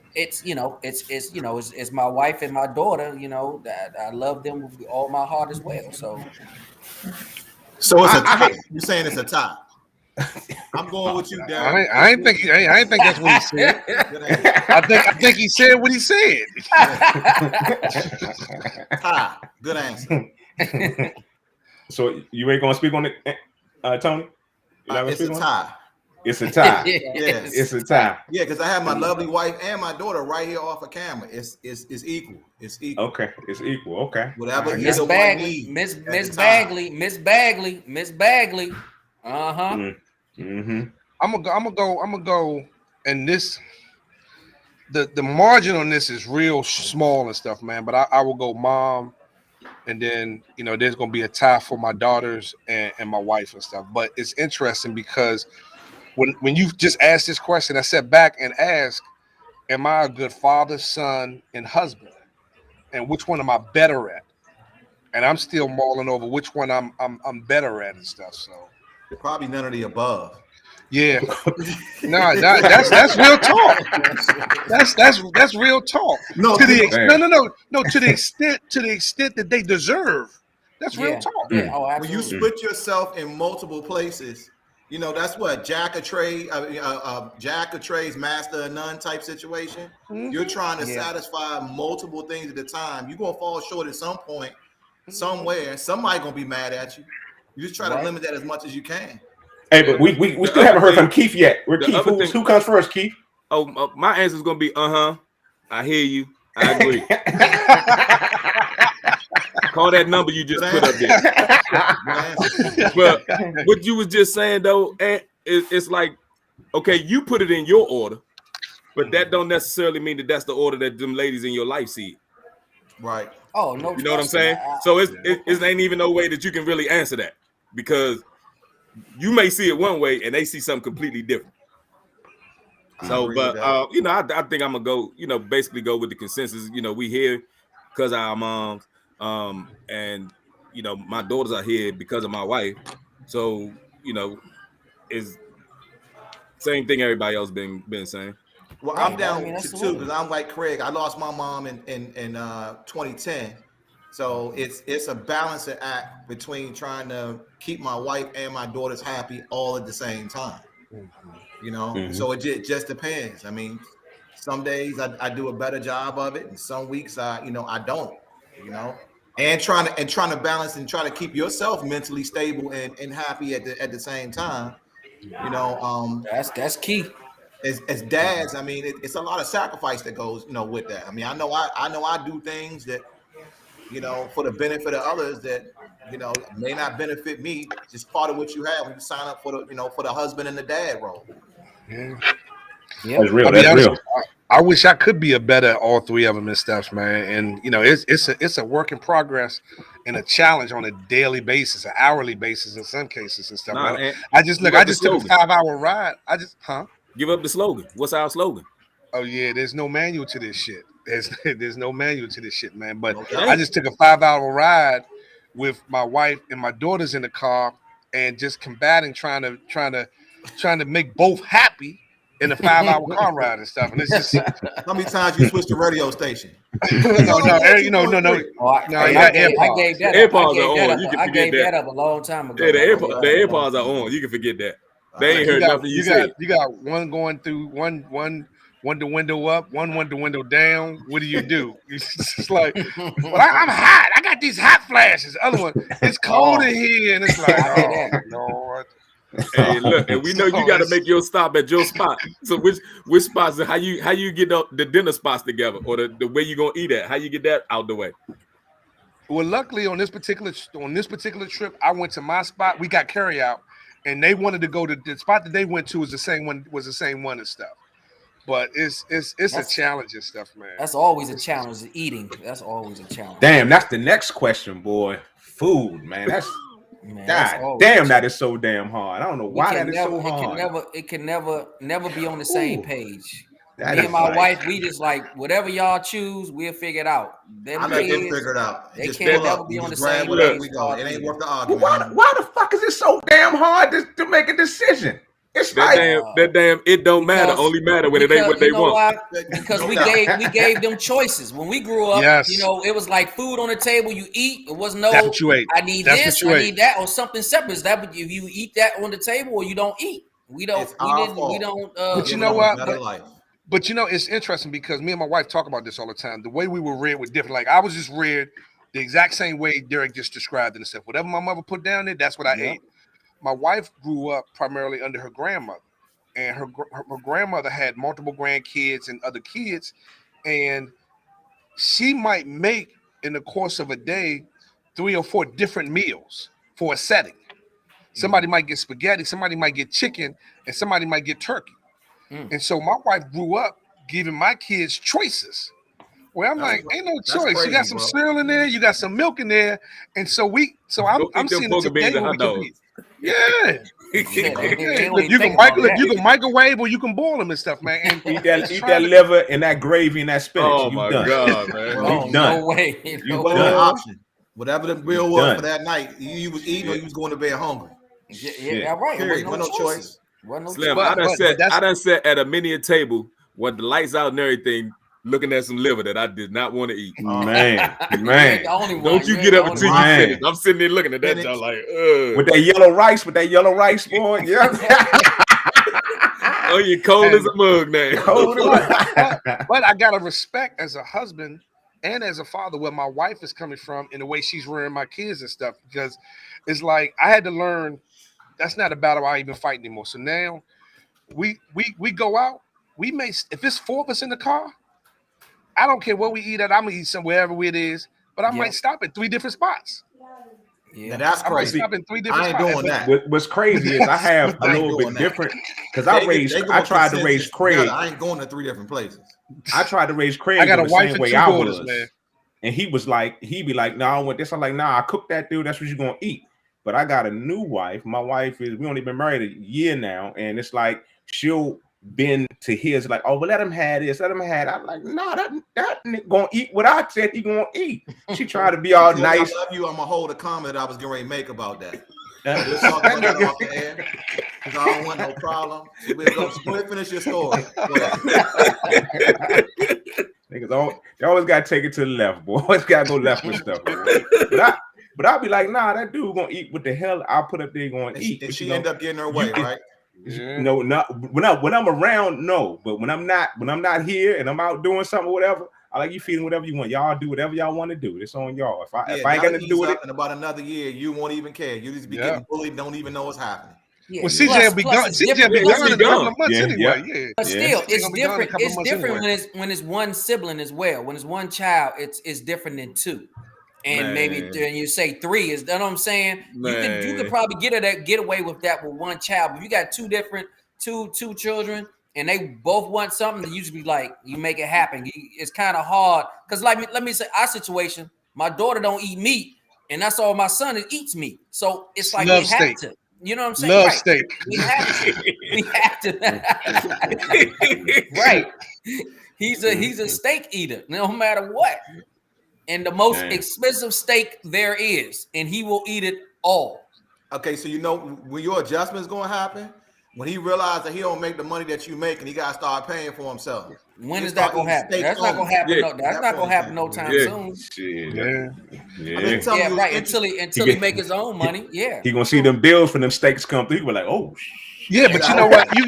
my wife and my daughter. That I love them with all my heart as well. So it's a tie. You're saying it's a tie. I'm going with you, Derek. I ain't think that's what he said. I think he said what he said. Good answer. So you ain't gonna speak on it, Tony? It's a tie. It's a tie. Yes. It's a tie. Yeah, because I have my lovely wife and my daughter right here off of camera. It's equal. It's equal. Okay, it's equal. Okay. Whatever Miss Bagley, Miss Bagley. Mm-hmm. I'm gonna go, and this the margin on this is real small and stuff, man. But I will go mom, and then there's gonna be a tie for my daughters and my wife and stuff. But it's interesting because when you just asked this question, I sat back and asked, am I a good father, son, and husband? And which one am I better at? And I'm still mulling over which one I'm better at and stuff. So probably none of the above. Yeah, that's real talk. That's real talk. No, to the extent that they deserve. That's real talk. Yeah. Oh, when you split yourself in multiple places, that's what Jack of trades, master of none type situation. Mm-hmm. You're trying to satisfy multiple things at a time. You're gonna fall short at some point, somewhere. Somebody gonna be mad at you. You just try to limit that as much as you can. Hey, but we still haven't heard from Keith yet. Keith, who comes first, Keith? Oh, my answer is gonna be I hear you. I agree. Call that number you just put up there. But what you was just saying though, it's like, okay, you put it in your order, but that don't necessarily mean that that's the order that them ladies in your life see it. Right. Oh no. You know what I'm saying? So it ain't even no way that you can really answer that, because you may see it one way and they see something completely different. So, but I think I'm gonna go, basically go with the consensus. We here because of our moms, and my daughters are here because of my wife. So, is same thing everybody else been saying. Well, I'm down to two because I'm like Craig. I lost my mom in 2010. So it's a balancing act between trying to keep my wife and my daughters happy all at the same time. So it just depends. I mean, some days I do a better job of it, and some weeks I don't. And trying to balance and try to keep yourself mentally stable and happy at the same time. That's key. As dads, I mean, it's a lot of sacrifice that goes with that. I mean, I know I do things that for the benefit of others that may not benefit me. Just part of what you have when you sign up for the husband and the dad role. Yeah, that's real. That's real. I wish I could be a better at all three of them and stuff, man. And it's a work in progress and a challenge on a daily basis, an hourly basis in some cases and stuff. I just took a 5-hour ride. Give up the slogan. What's our slogan? Oh yeah, there's no manual to this shit. There's no manual to this shit, man. But I just took a 5-hour ride with my wife and my daughters in the car, and just combating, trying to make both happy in a 5-hour car ride and stuff. And it's just how many times you switched the radio station? No. I gave that up a long time ago. Yeah, the AirPods are on. You can forget that. They ain't heard nothing you said. You got one going through one the window up, one the window down. What do? It's just like, well, I'm hot. I got these hot flashes. The other one, it's cold in here, and it's like, oh Lord. Hey, look, and we know you got to make your stop at your spot. So which spots? How you get the dinner spots together, or the way you gonna eat at? How you get that out the way? Well, luckily on this particular trip, I went to my spot. We got carry out, and they wanted to go to the spot that they went to was the same one and stuff. But it's a challenge and stuff, man. That's always a challenge. Eating. That's always a challenge. Damn, that's the next question, boy. Food, man. That's God damn, that is so damn hard. I don't know why that is so hard. It can never be on the same page. Me and my wife, we just like whatever y'all choose, we'll figure it out. I let them figure it out. They can't never be on the same page. We go. It ain't worth the argument. Why the fuck is it so damn hard to make a decision? It's that damn it don't matter. Only matter when it ain't what they want. Why? Because we gave them choices when we grew up. Yes. You know, it was like food on the table. You eat. It wasn't no. That's what you ate. I need this. I need that, or something separate. Is that if you eat that on the table, or you don't eat? We don't. We don't. But you know what? But you know, it's interesting because me and my wife talk about this all the time. The way we were reared was different. Like I was just reared the exact same way Derek just described it and stuff. Whatever my mother put down there, that's what I ate. My wife grew up primarily under her grandmother, and her grandmother had multiple grandkids and other kids, and she might make in the course of a day 3 or 4 different meals for a setting. Somebody might get spaghetti, somebody might get chicken, and somebody might get turkey. And so my wife grew up giving my kids choices. Well, I'm like, ain't no choice. Crazy, you got some cereal in there, you got some milk in there, and so I'm seeing it today when we compete. Yeah. You can microwave or you can boil them and stuff, man. And eat that liver and that gravy and that spinach. Oh my God, man! You done. No way. You done. Option. Whatever the bill was for that night, you was eating or you was going to bed hungry. Yeah, right. There was no choice. Slim, I done sat at a mini table with the lights out and everything, looking at some liver that I did not want to eat. Man. Don't you get up until you finish. I'm sitting there looking at that y'all like, with that yellow rice, boy. Yeah. Oh, you cold as a mug now. But I gotta respect as a husband and as a father where my wife is coming from in the way she's rearing my kids and stuff, because it's like I had to learn that's not a battle I even fight anymore. So now we go out. We may, if it's 4 of us in the car, I don't care what we eat at. I'm gonna eat somewhere wherever it is, but I might stop at 3 different spots. Yeah, that's crazy. I might stop in 3 different spots. I ain't doing that. What's crazy is I have a little bit different because I tried to raise Craig. I ain't going to 3 different places. I tried to raise Craig. I got a wife the same and way 2 I daughters, was, man. And he was like, he'd be like, "No, I want this." I'm like, "Nah, I cooked that, dude. That's what you're gonna eat." But I got a new wife. My wife we only been married a year now, and it's like she'll bend to his like, "Oh, but let him have this, let him have." I'm like, "No, that nigga gonna eat what I said he gonna eat." She tried to be all nice. I love you. I'm gonna hold a comment I was getting ready to make about that. Let's talk about that off the air because I don't want no problem. We'll finish your story. Niggas, you always gotta take it to the left, boy. Always gotta go left with stuff. But I'll be like, "Nah, that dude gonna eat what the hell I put up there going to eat." And she end up getting her way, right? Yeah. No, not when I'm around, no. But when I'm not here and I'm out doing something or whatever, I like you feeding whatever you want. Y'all do whatever y'all want to do. It's on y'all. If I ain't got to do with it, in about another year, you won't even care. You just be getting bullied, don't even know what's happening. Yeah. Well, CJ will be gone. CJ will be gone in a couple of months anyway. Yeah. But still, it's different. It's different when it's one sibling as well. When it's one child, it's different than 2. And maybe you say 3 is, you know what I'm saying? You could probably get away with that with one child. But you got two children and they both want something, you just be like, you make it happen. It's kind of hard. Because let me say our situation, my daughter don't eat meat, and that's all my son eats meat. So it's like we have to. You know what I'm saying? Love steak. We have to. We have to. Right. He's a steak eater, no matter what. And the most expensive steak there is, and he will eat it all. Okay, so you know when your adjustment is going to happen, when he realizes that he don't make the money that you make, and he got to start paying for himself. When is that going to happen? That's not going to happen. No, that's not going to happen no time soon. Yeah, right. Until he make his own money. Yeah, he gonna see them bills for them steaks come through. He be like, "Oh." Yeah, but you know what? You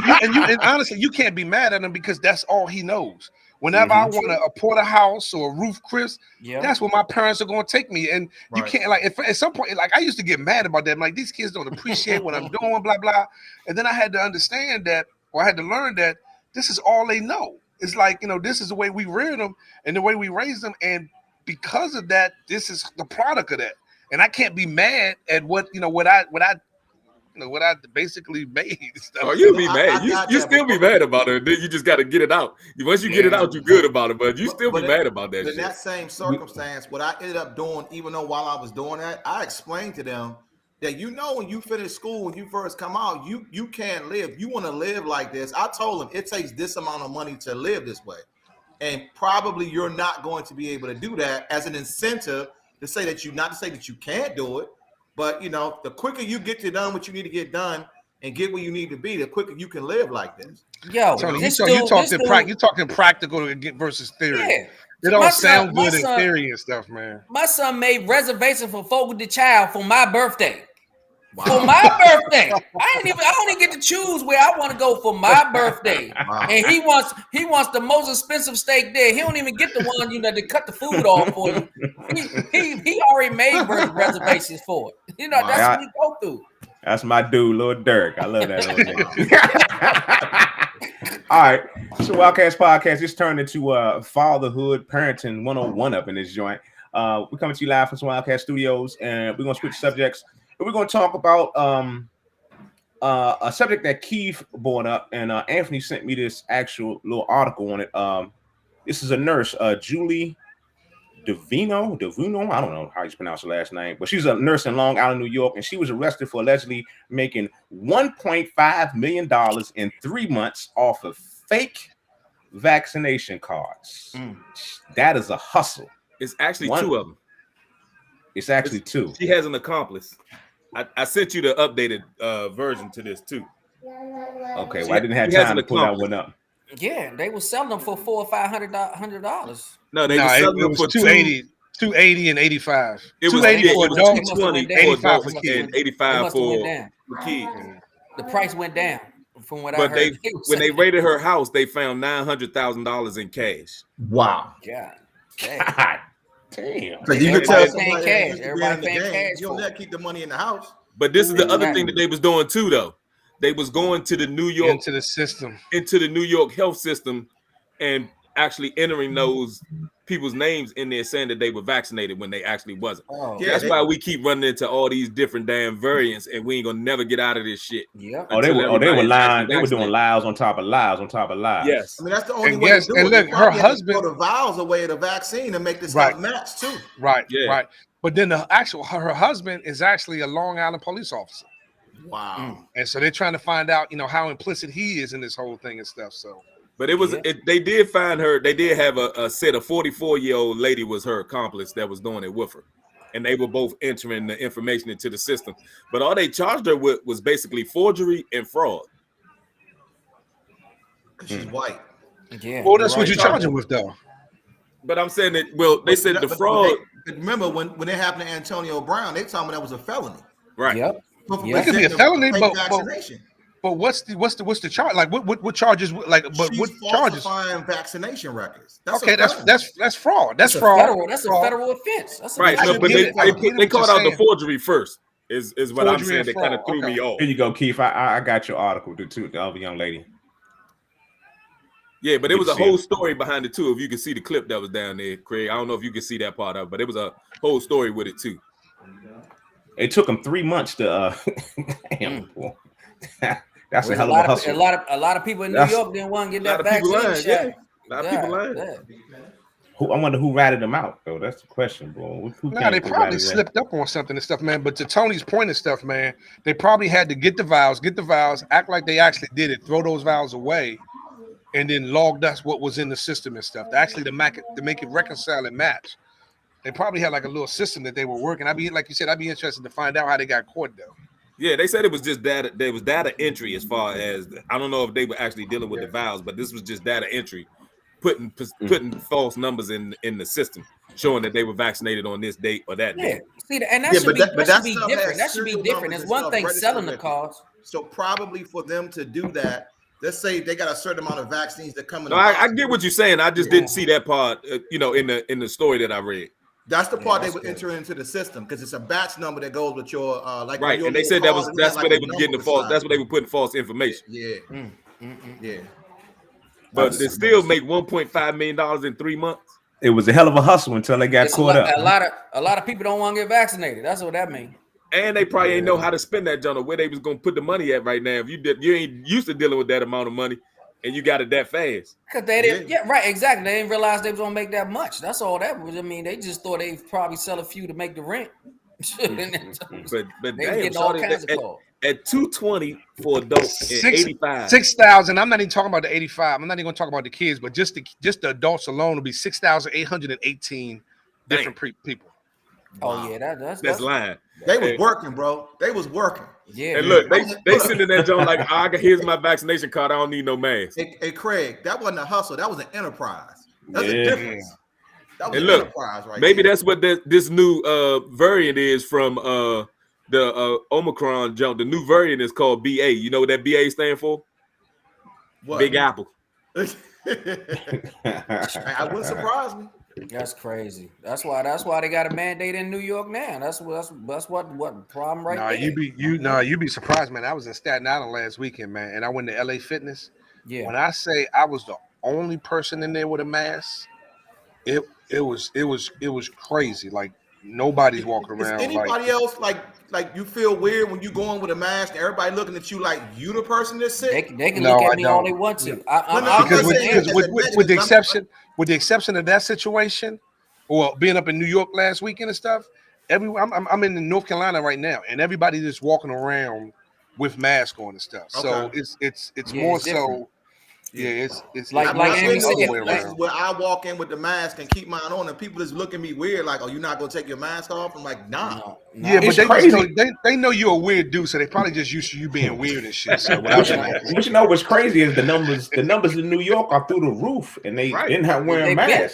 honestly, you can't be mad at him because that's all he knows. Whenever I want a porterhouse or a roof crisp, Yeah. that's where my parents are going to take me. And you can't, like, if at some point, like, I used to get mad about that. I'm like, these kids don't appreciate what I'm doing, blah, blah. And then I had to understand that, or I had to learn that this is all they know. It's like, this is the way we reared them and the way we raised them. And because of that, this is the product of that. And I can't be mad at what I basically made. Stuff. Oh, you'll be mad. You still be mad about it. Then you just got to get it out. Once you get it out, you're good about it. But you still be mad about that. In that same circumstance, what I ended up doing, even though while I was doing that, I explained to them that when you finish school, when you first come out, you can't live. You want to live like this. I told them it takes this amount of money to live this way, and probably you're not going to be able to do that as an incentive to say that not to say that you can't do it. But, the quicker you get done what you need to get done and get where you need to be, the quicker you can live like this. Yo, Tony, you're talking practical versus theory. Yeah. It all sound good in theory and stuff, man. My son made reservations for 4th with the Child for my birthday. Wow. For my birthday. I don't even get to choose where I want to go for my birthday. Wow. And he wants the most expensive steak there. He don't even get the one, to cut the food off for you. He already made reservations for it. That's what we go through. That's my dude, Lil Dirk. I love that little nigga. All right. So Wildcats Podcast just turned into fatherhood, parenting 101 up in this joint. We're coming to you live from some Wildcat Studios, and we're gonna switch subjects. We're going to talk about a subject that Keith brought up, and Anthony sent me this actual little article on it. This is a nurse, Julie Davino. I don't know how you pronounce her last name, but she's a nurse in Long Island, New York, and she was arrested for allegedly making $1.5 million in 3 months off of fake vaccination cards. That is a hustle. It's actually two of them. It's actually two. She has an accomplice. I sent you the updated version to this too. Okay, well, I didn't have time to pull that one up. Yeah, they were selling them for $400 or $500. No, they were selling them for $280 and $85. It was $280 for adults, $220 for kids, and $85 for kids. The price went down from what I heard. When they raided her house, they found $900,000 in cash. Wow. God. Damn. So you could tell somebody cash. Everybody paying cash. You don't let keep the money in the house. But this is the other thing that they was doing too, though. They was going to the New York into the New York health system, and actually entering those people's names in there saying that they were vaccinated when they actually wasn't. That's why we keep running into all these different damn variants, and we ain't gonna never get out of this shit. Yeah. They were lying. They were doing lies on top of lies on top of lies. Yes. I mean, that's the only way to do it. And look, her husband throw the vials away of the vaccine and make this stuff match too. Right. But then her husband is actually a Long Island police officer. Wow. And so they're trying to find out, how implicit he is in this whole thing and stuff. So, but they did find her. They did have a 44-year-old lady was her accomplice that was doing it with her, and they were both entering the information into the system. But all they charged her with was basically forgery and fraud. Because she's white. Yeah. Well, that's what you charge her with, though. But I'm saying that. Well, they said the fraud. Remember when it happened to Antonio Brown, they told me that was a felony. Right. Yep. It could be a felony, but what's the charge? Like what charges? Like, but she's what charges? Falsifying vaccination records. That's fraud. That's fraud. That's a federal offense. That's right. No, but they called out the forgery first. Is what I'm saying. They kind of threw me off. Here you go, Keith. I got your article too. The other young lady. Yeah, but it was a whole story behind it too. If you can see the clip that was down there, Craig. I don't know if you can see that part of it, but it was a whole story with it too. It took them 3 months to damn. That's a hell of a hustle. A lot of people in New York didn't want to get that vaccine shot. A lot of people lying. I wonder who ratted them out, though. That's the question, bro. They probably slipped up on something and stuff, man. But to Tony's point and stuff, man, they probably had to get the vials, act like they actually did it, throw those vials away, and then logged us what was in the system and stuff. To make it reconcile and match. They probably had like a little system that they were working. Like you said, I'd be interested to find out how they got caught though. Yeah, they said it was just data. There was data entry as far as I don't know if they were actually dealing with the vials, but this was just data entry, putting false numbers in the system, showing that they were vaccinated on this date or that date. See, and that should be different. That should be different. There's one thing selling the cards. So probably for them to do that, let's say they got a certain amount of vaccines that come in. No, I get what you're saying. I just didn't see that part, in the story that I read. That's the part they would enter into the system because it's a batch number that goes with your like right. Your and they said that's where they were getting the false. That's where they were putting false information. Yeah, yeah. But they still make $1.5 million in 3 months. It was a hell of a hustle until they got caught up. A lot of people don't want to get vaccinated. That's what that means. And they probably ain't know how to spend that, John, or where they was gonna put the money at right now. If you ain't used to dealing with that amount of money, and you got it that fast. Because they didn't, right, exactly. They didn't realize they was gonna make that much. That's all that was. I mean, they just thought they'd probably sell a few to make the rent. but they damn, getting all kinds of calls. At $220 for adults, and $85. 6,000. I'm not even talking about the 85. I'm not even going to talk about the kids, but just the adults alone will be 6,818 different people. Oh yeah, that's lying. They was working, bro. They was working. Yeah. And look, they sitting in that joint like, here's my vaccination card. I don't need no mask. Hey, Craig, that wasn't a hustle. That was an enterprise. That's a difference. That was and an look, enterprise, right? Maybe there. that's what this new variant is from the Omicron jump. The new variant is called BA. You know what that BA stand for? What? Big Apple. I wouldn't surprise me. That's crazy. That's why they got a mandate in New York now. That's what problem right there. You'd be surprised, man. I was in Staten Island last weekend, man, and I went to LA Fitness. Yeah. When I say I was the only person in there with a mask, it was crazy. Like nobody's walking around. Is anybody else like you feel weird when you go in with a mask and everybody looking at you like you the person that's sick? They can look at me all they want to. With the exception of that situation, or being up in New York last weekend and stuff, I'm in North Carolina right now, and everybody just walking around with masks on and stuff. So it's more so. Yeah, it's like places where I walk in with the mask and keep mine on, and people just look at me weird, like, "Oh, you're not gonna take your mask off?" I'm like, "Nah." Yeah, but they know you're a weird dude, so they probably just used to you being weird and shit. So what you know what's crazy is the numbers in New York are through the roof, and they didn't have wearing masks.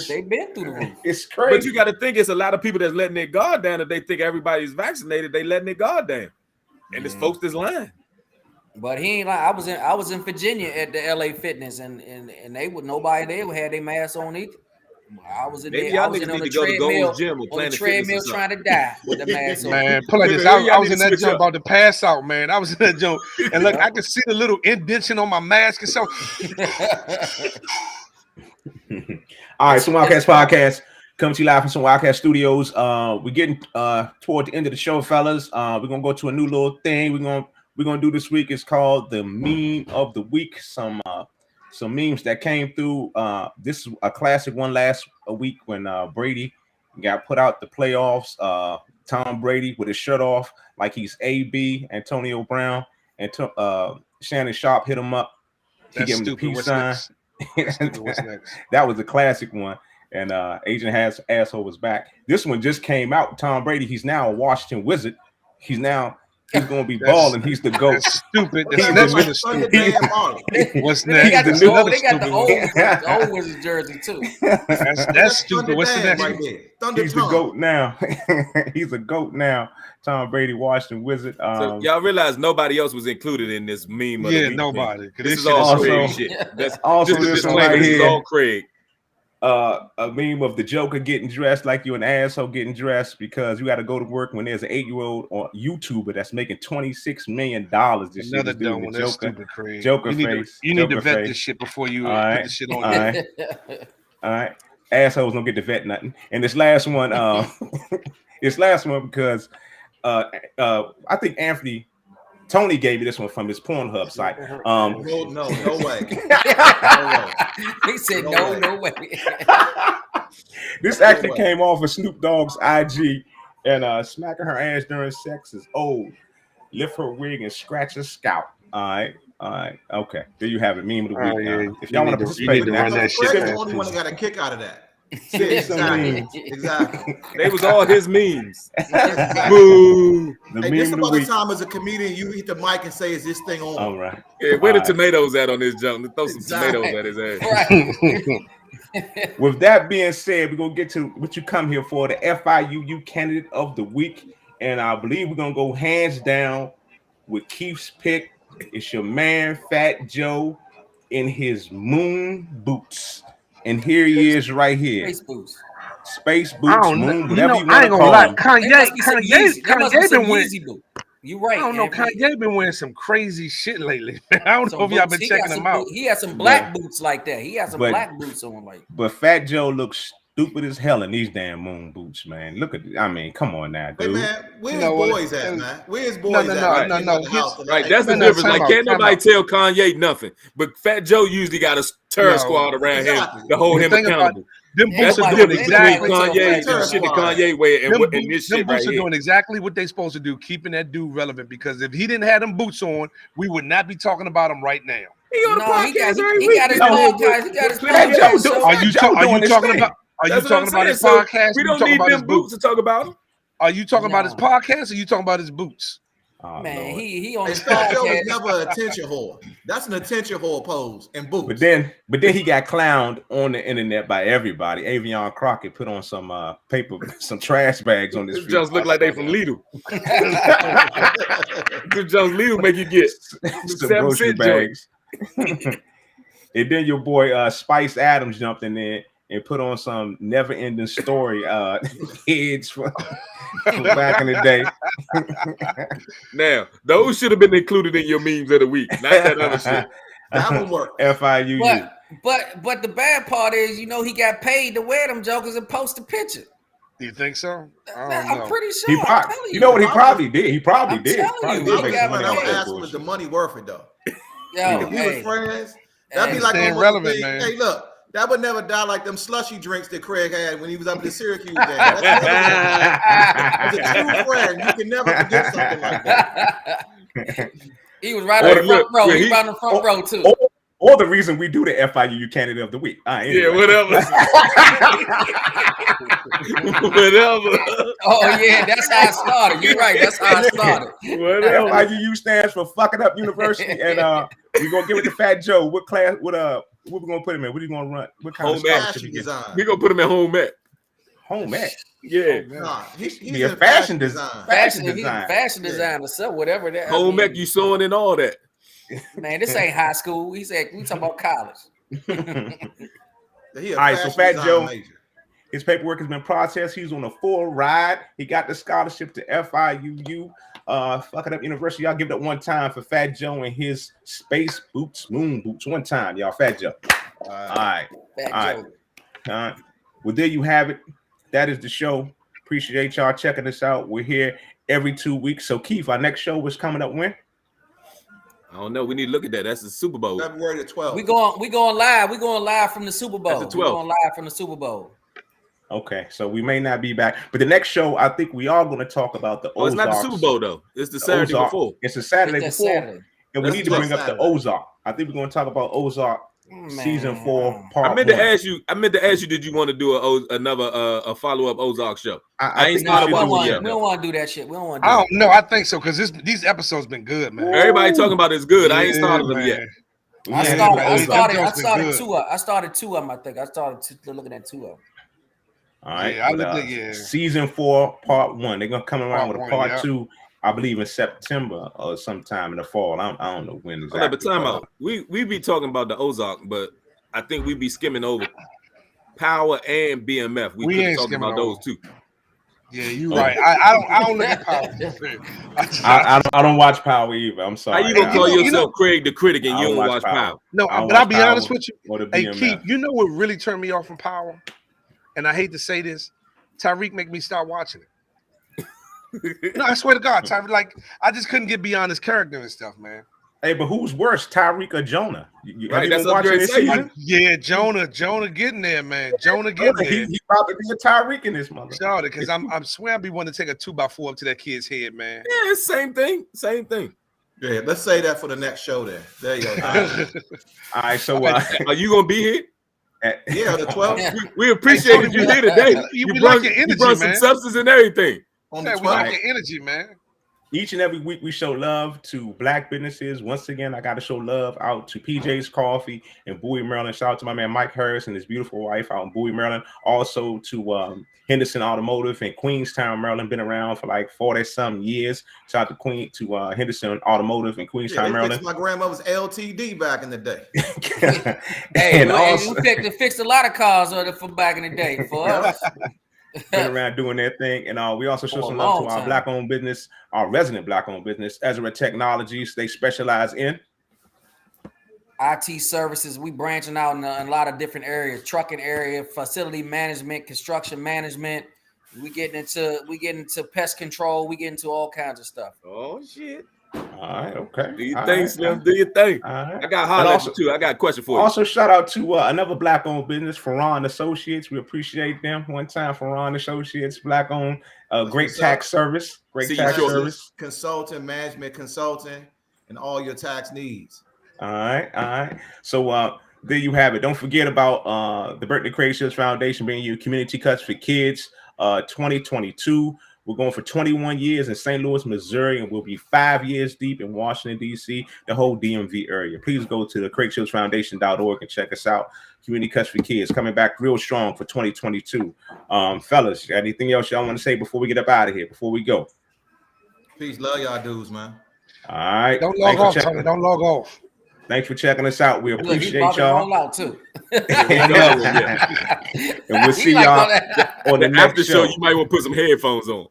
They've been through the roof. It's crazy. But you got to think it's a lot of people that's letting their guard down. If they think everybody's vaccinated, they letting their guard down, and it's folks that's lying. But he ain't like I was in Virginia at the LA Fitness and they would nobody there had their mask on either. I was in there. I was in on the treadmill trying to die with the mask on. Man, pull like this. I was in that joint about to pass out, man. I was in that joint, and look, I could see the little indentation on my mask and so. All right, so Wildcats Podcast coming to you live from some Wildcat Studios. We're getting toward the end of the show, fellas. We're gonna go to a new little thing. We're gonna do this week. It's called the meme of the week. Some memes that came through. This is a classic one last week when Brady got put out the playoffs. Tom Brady with his shirt off like he's AB. Antonio Brown and Shannon Sharp hit him up. He gave him the peace sign. That was a classic one. And Agent Asshole was back. This one just came out. Tom Brady. He's now a Washington Wizard. He's going to be balling. He's the GOAT. That's stupid. That's stupid. What's next? They got the old Wizards jersey too. That's stupid. What's the next? Right He's the GOAT now. He's a GOAT now. Tom Brady, Washington Wizard. So y'all realize nobody else was included in this meme. Nobody. This is all Craig shit. That's also this right here. This is all Craig. A meme of the Joker getting dressed like you're an asshole getting dressed because you got to go to work when there's an 8-year-old or YouTuber that's making $26 million. This Another shit dumb one. That's stupid, Craig. Joker you face. You need to vet this shit before you put this shit on. All right. Assholes don't get to vet nothing. And this last one, because I think Tony gave me this one from his Pornhub site. No way. He said no way. This actually came off of Snoop Dogg's IG, and smacking her ass during sex is old. Lift her wig and scratch her scalp. All right, okay. There you have it. Meme of the week. Yeah. If y'all want to participate in that, Craig's the only one that got a kick out of that. Exactly. They was all his memes. Boo. Hey, this about the time as a comedian you hit the mic and say, "Is this thing on?" All right. Yeah, where the tomatoes at on this jump? Throw some tomatoes at his ass. Right. With that being said, we're gonna get to what you come here for, the FIUU candidate of the week, and I believe we're gonna go hands down with Keith's pick. It's your man Fat Joe in his moon boots. And here he is right here. Space boots. Space I boots, don't know. moon, whatever you I want to ain't gonna call lie. them. Kanye been wearing. You right. I don't know. Kanye been wearing some crazy shit lately. I don't know if y'all been checking him out. He had some black boots like that. He had some black boots on like. But Fat Joe looks stupid as hell in these damn moon boots, man. Look at, I mean, come on now, dude. Hey man, where's boys at, man? Where's boys at? Right, that's the difference. Like, can't nobody tell Kanye nothing, but Fat Joe usually got a terror squad around him to hold him accountable. Them boots are doing exactly Kanye, the shit that Kanye wear, and this shit them right boots are here. doing exactly what they supposed to do, keeping that dude relevant. Because if he didn't have them boots on, we would not be talking about him right now. He on the podcast every he week. got his podcast. He got his podcast. Are you talking about? Are you talking about his podcast? We don't need them boots to talk about him. Are you talking about his podcast? Or you talking about his boots? Oh, man, he on his Fat Joe podcast. is never an attention whore. That's an attention whore pose and boots. But then he got clowned on the internet by everybody. Avion Crockett put on some paper, some trash bags on this. Just look like they from Lidl. Just Lidl make you get some grocery bags. And then your boy Spice Adams jumped in there and put on some never-ending story heads from back in the day. Now, those should have been included in your memes of the week, not that other shit. That would work. FIU. But the bad part is, he got paid to wear them jokers and post a picture. You think so? I'm pretty sure. You know what he probably did? He probably did. Telling you, I would ask him, is the money worth it though? Yo, if we was friends, that'd be like relevant, man. Hey, look. That would never die like them slushy drinks that Craig had when he was up in the Syracuse game. He's a true friend. You can never forget something like that. He was right on the front row. He was right on the front row too. Or the reason we do the FIU candidate of the week. Anyway. Yeah, whatever. Whatever. Oh yeah, that's how it started. You're right. That's how it started. Whatever. FIU stands for Fucking Up University, and we're gonna give it to Fat Joe. What class? What we gonna put him in? What are you gonna run? What kind of scholarship he get? We're gonna put him in home ec. Home ec. Yeah. Nah, he's a fashion design. Fashion designer, so whatever that. Home ec, you sewing and all that. Man, this ain't high school. He said we talking about college. All right, so Fat Joe, his paperwork has been processed. He's on a full ride. He got the scholarship to FIU. Fucking Up University. Y'all give it up one time for Fat Joe and his space boots, moon boots. One time, y'all. Fat Joe. All right. Well, there you have it. That is the show. Appreciate y'all checking us out. We're here every 2 weeks. So, Keith, our next show is coming up when? I don't know. We need to look at that. That's the Super Bowl. February the 12th. We going live. We going live from the Super Bowl. That's the 12th. We going live from the Super Bowl. Okay, so we may not be back, but the next show I think we are going to talk about the Ozarks. It's not the Super Bowl though. It's the Saturday before. It's the Saturday before, and we need to bring up the Ozark. I think we're going to talk about Ozark season 4 part. I meant to ask you. Did you want to do another follow up Ozark show? I ain't started one yet. We don't want to do that shit. We don't want to. I don't know. I think so because these episodes been good, man. Everybody talking about it's good. I ain't started them yet. I started two of them. I think I started looking at 2 of them. All right, season 4 part 1. They're gonna come around with a part 2, I believe in September or sometime in the fall. I don't know when exactly. Okay, but time out. We be talking about the Ozark, but I think we be skimming over Power and BMF. We ain't talking about those two. Yeah, you right. I don't look at Power. I don't watch Power either. I'm sorry. How you gonna call yourself Craig the Critic and you don't watch Power? No, but I'll be honest with you. Hey, Keith, you know what really turned me off from Power? And I hate to say this, Tyreek make me start watching it. No, I swear to God, Tyreek, like I just couldn't get beyond his character and stuff, man. Hey, but who's worse, Tyreek or Jonah? Right, that's what I'm saying. Yeah, Jonah getting there, man. Jonah getting there. He about to be a Tyreek in this mother. Because I'm swear I'll be wanting to take a 2x4 up to that kid's head, man. Yeah, it's same thing. Yeah, let's say that for the next show. There you go. All right, so are you gonna be here? Yeah, the 12th. We appreciate that you're here today. You brought your energy, brought some substance and everything. On the 12th. We like your energy, man. Each and every week we show love to Black businesses. Once again, I got to show love out to PJ's Coffee in Bowie, Maryland. Shout out to my man Mike Harris and his beautiful wife out in Bowie, Maryland. Also to Henderson Automotive in Queenstown, Maryland. Been around for like 40-some years. Shout out to Henderson Automotive in Queenstown, Maryland. My grandmother's LTD back in the day. And also, we fixed a lot of cars from back in the day for us. Been around doing their thing, and we also show some love to our Black-owned business, our resident Black-owned business, Ezra Technologies. They specialize in IT services. We branching out in a lot of different areas: trucking area, facility management, construction management. We getting into pest control. We get into all kinds of stuff. Oh shit! All right, okay. Do your thing, Slim. Do your thing. Right. I got highlights too. I got a question for you. Also, shout out to another Black-owned business, Farron Associates. We appreciate them. One time, Farron Associates, Black-owned, great tax service, consulting, management consulting, and all your tax needs. All right. So there you have it. Don't forget about the Berkeley Craig Shields Foundation bringing you Community Cuts for Kids 2022. We're going for 21 years in St. Louis, Missouri, and we'll be 5 years deep in Washington, D.C., the whole DMV area. Please go to the CraigShieldsFoundation.org and check us out. Community Cuts for Kids coming back real strong for 2022. Fellas, got anything else y'all want to say before we get up out of here, before we go? Peace. Love y'all dudes, man. All right. Don't log off, Tony. Don't log off. Thanks for checking us out. We appreciate y'all. Out too. And we'll see y'all on the next after show. You might want to put some headphones on.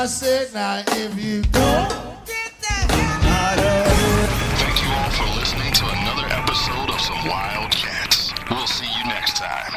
I said, now if you don't get that out of here. Thank you all for listening to another episode of Some Wild Cats. We'll see you next time.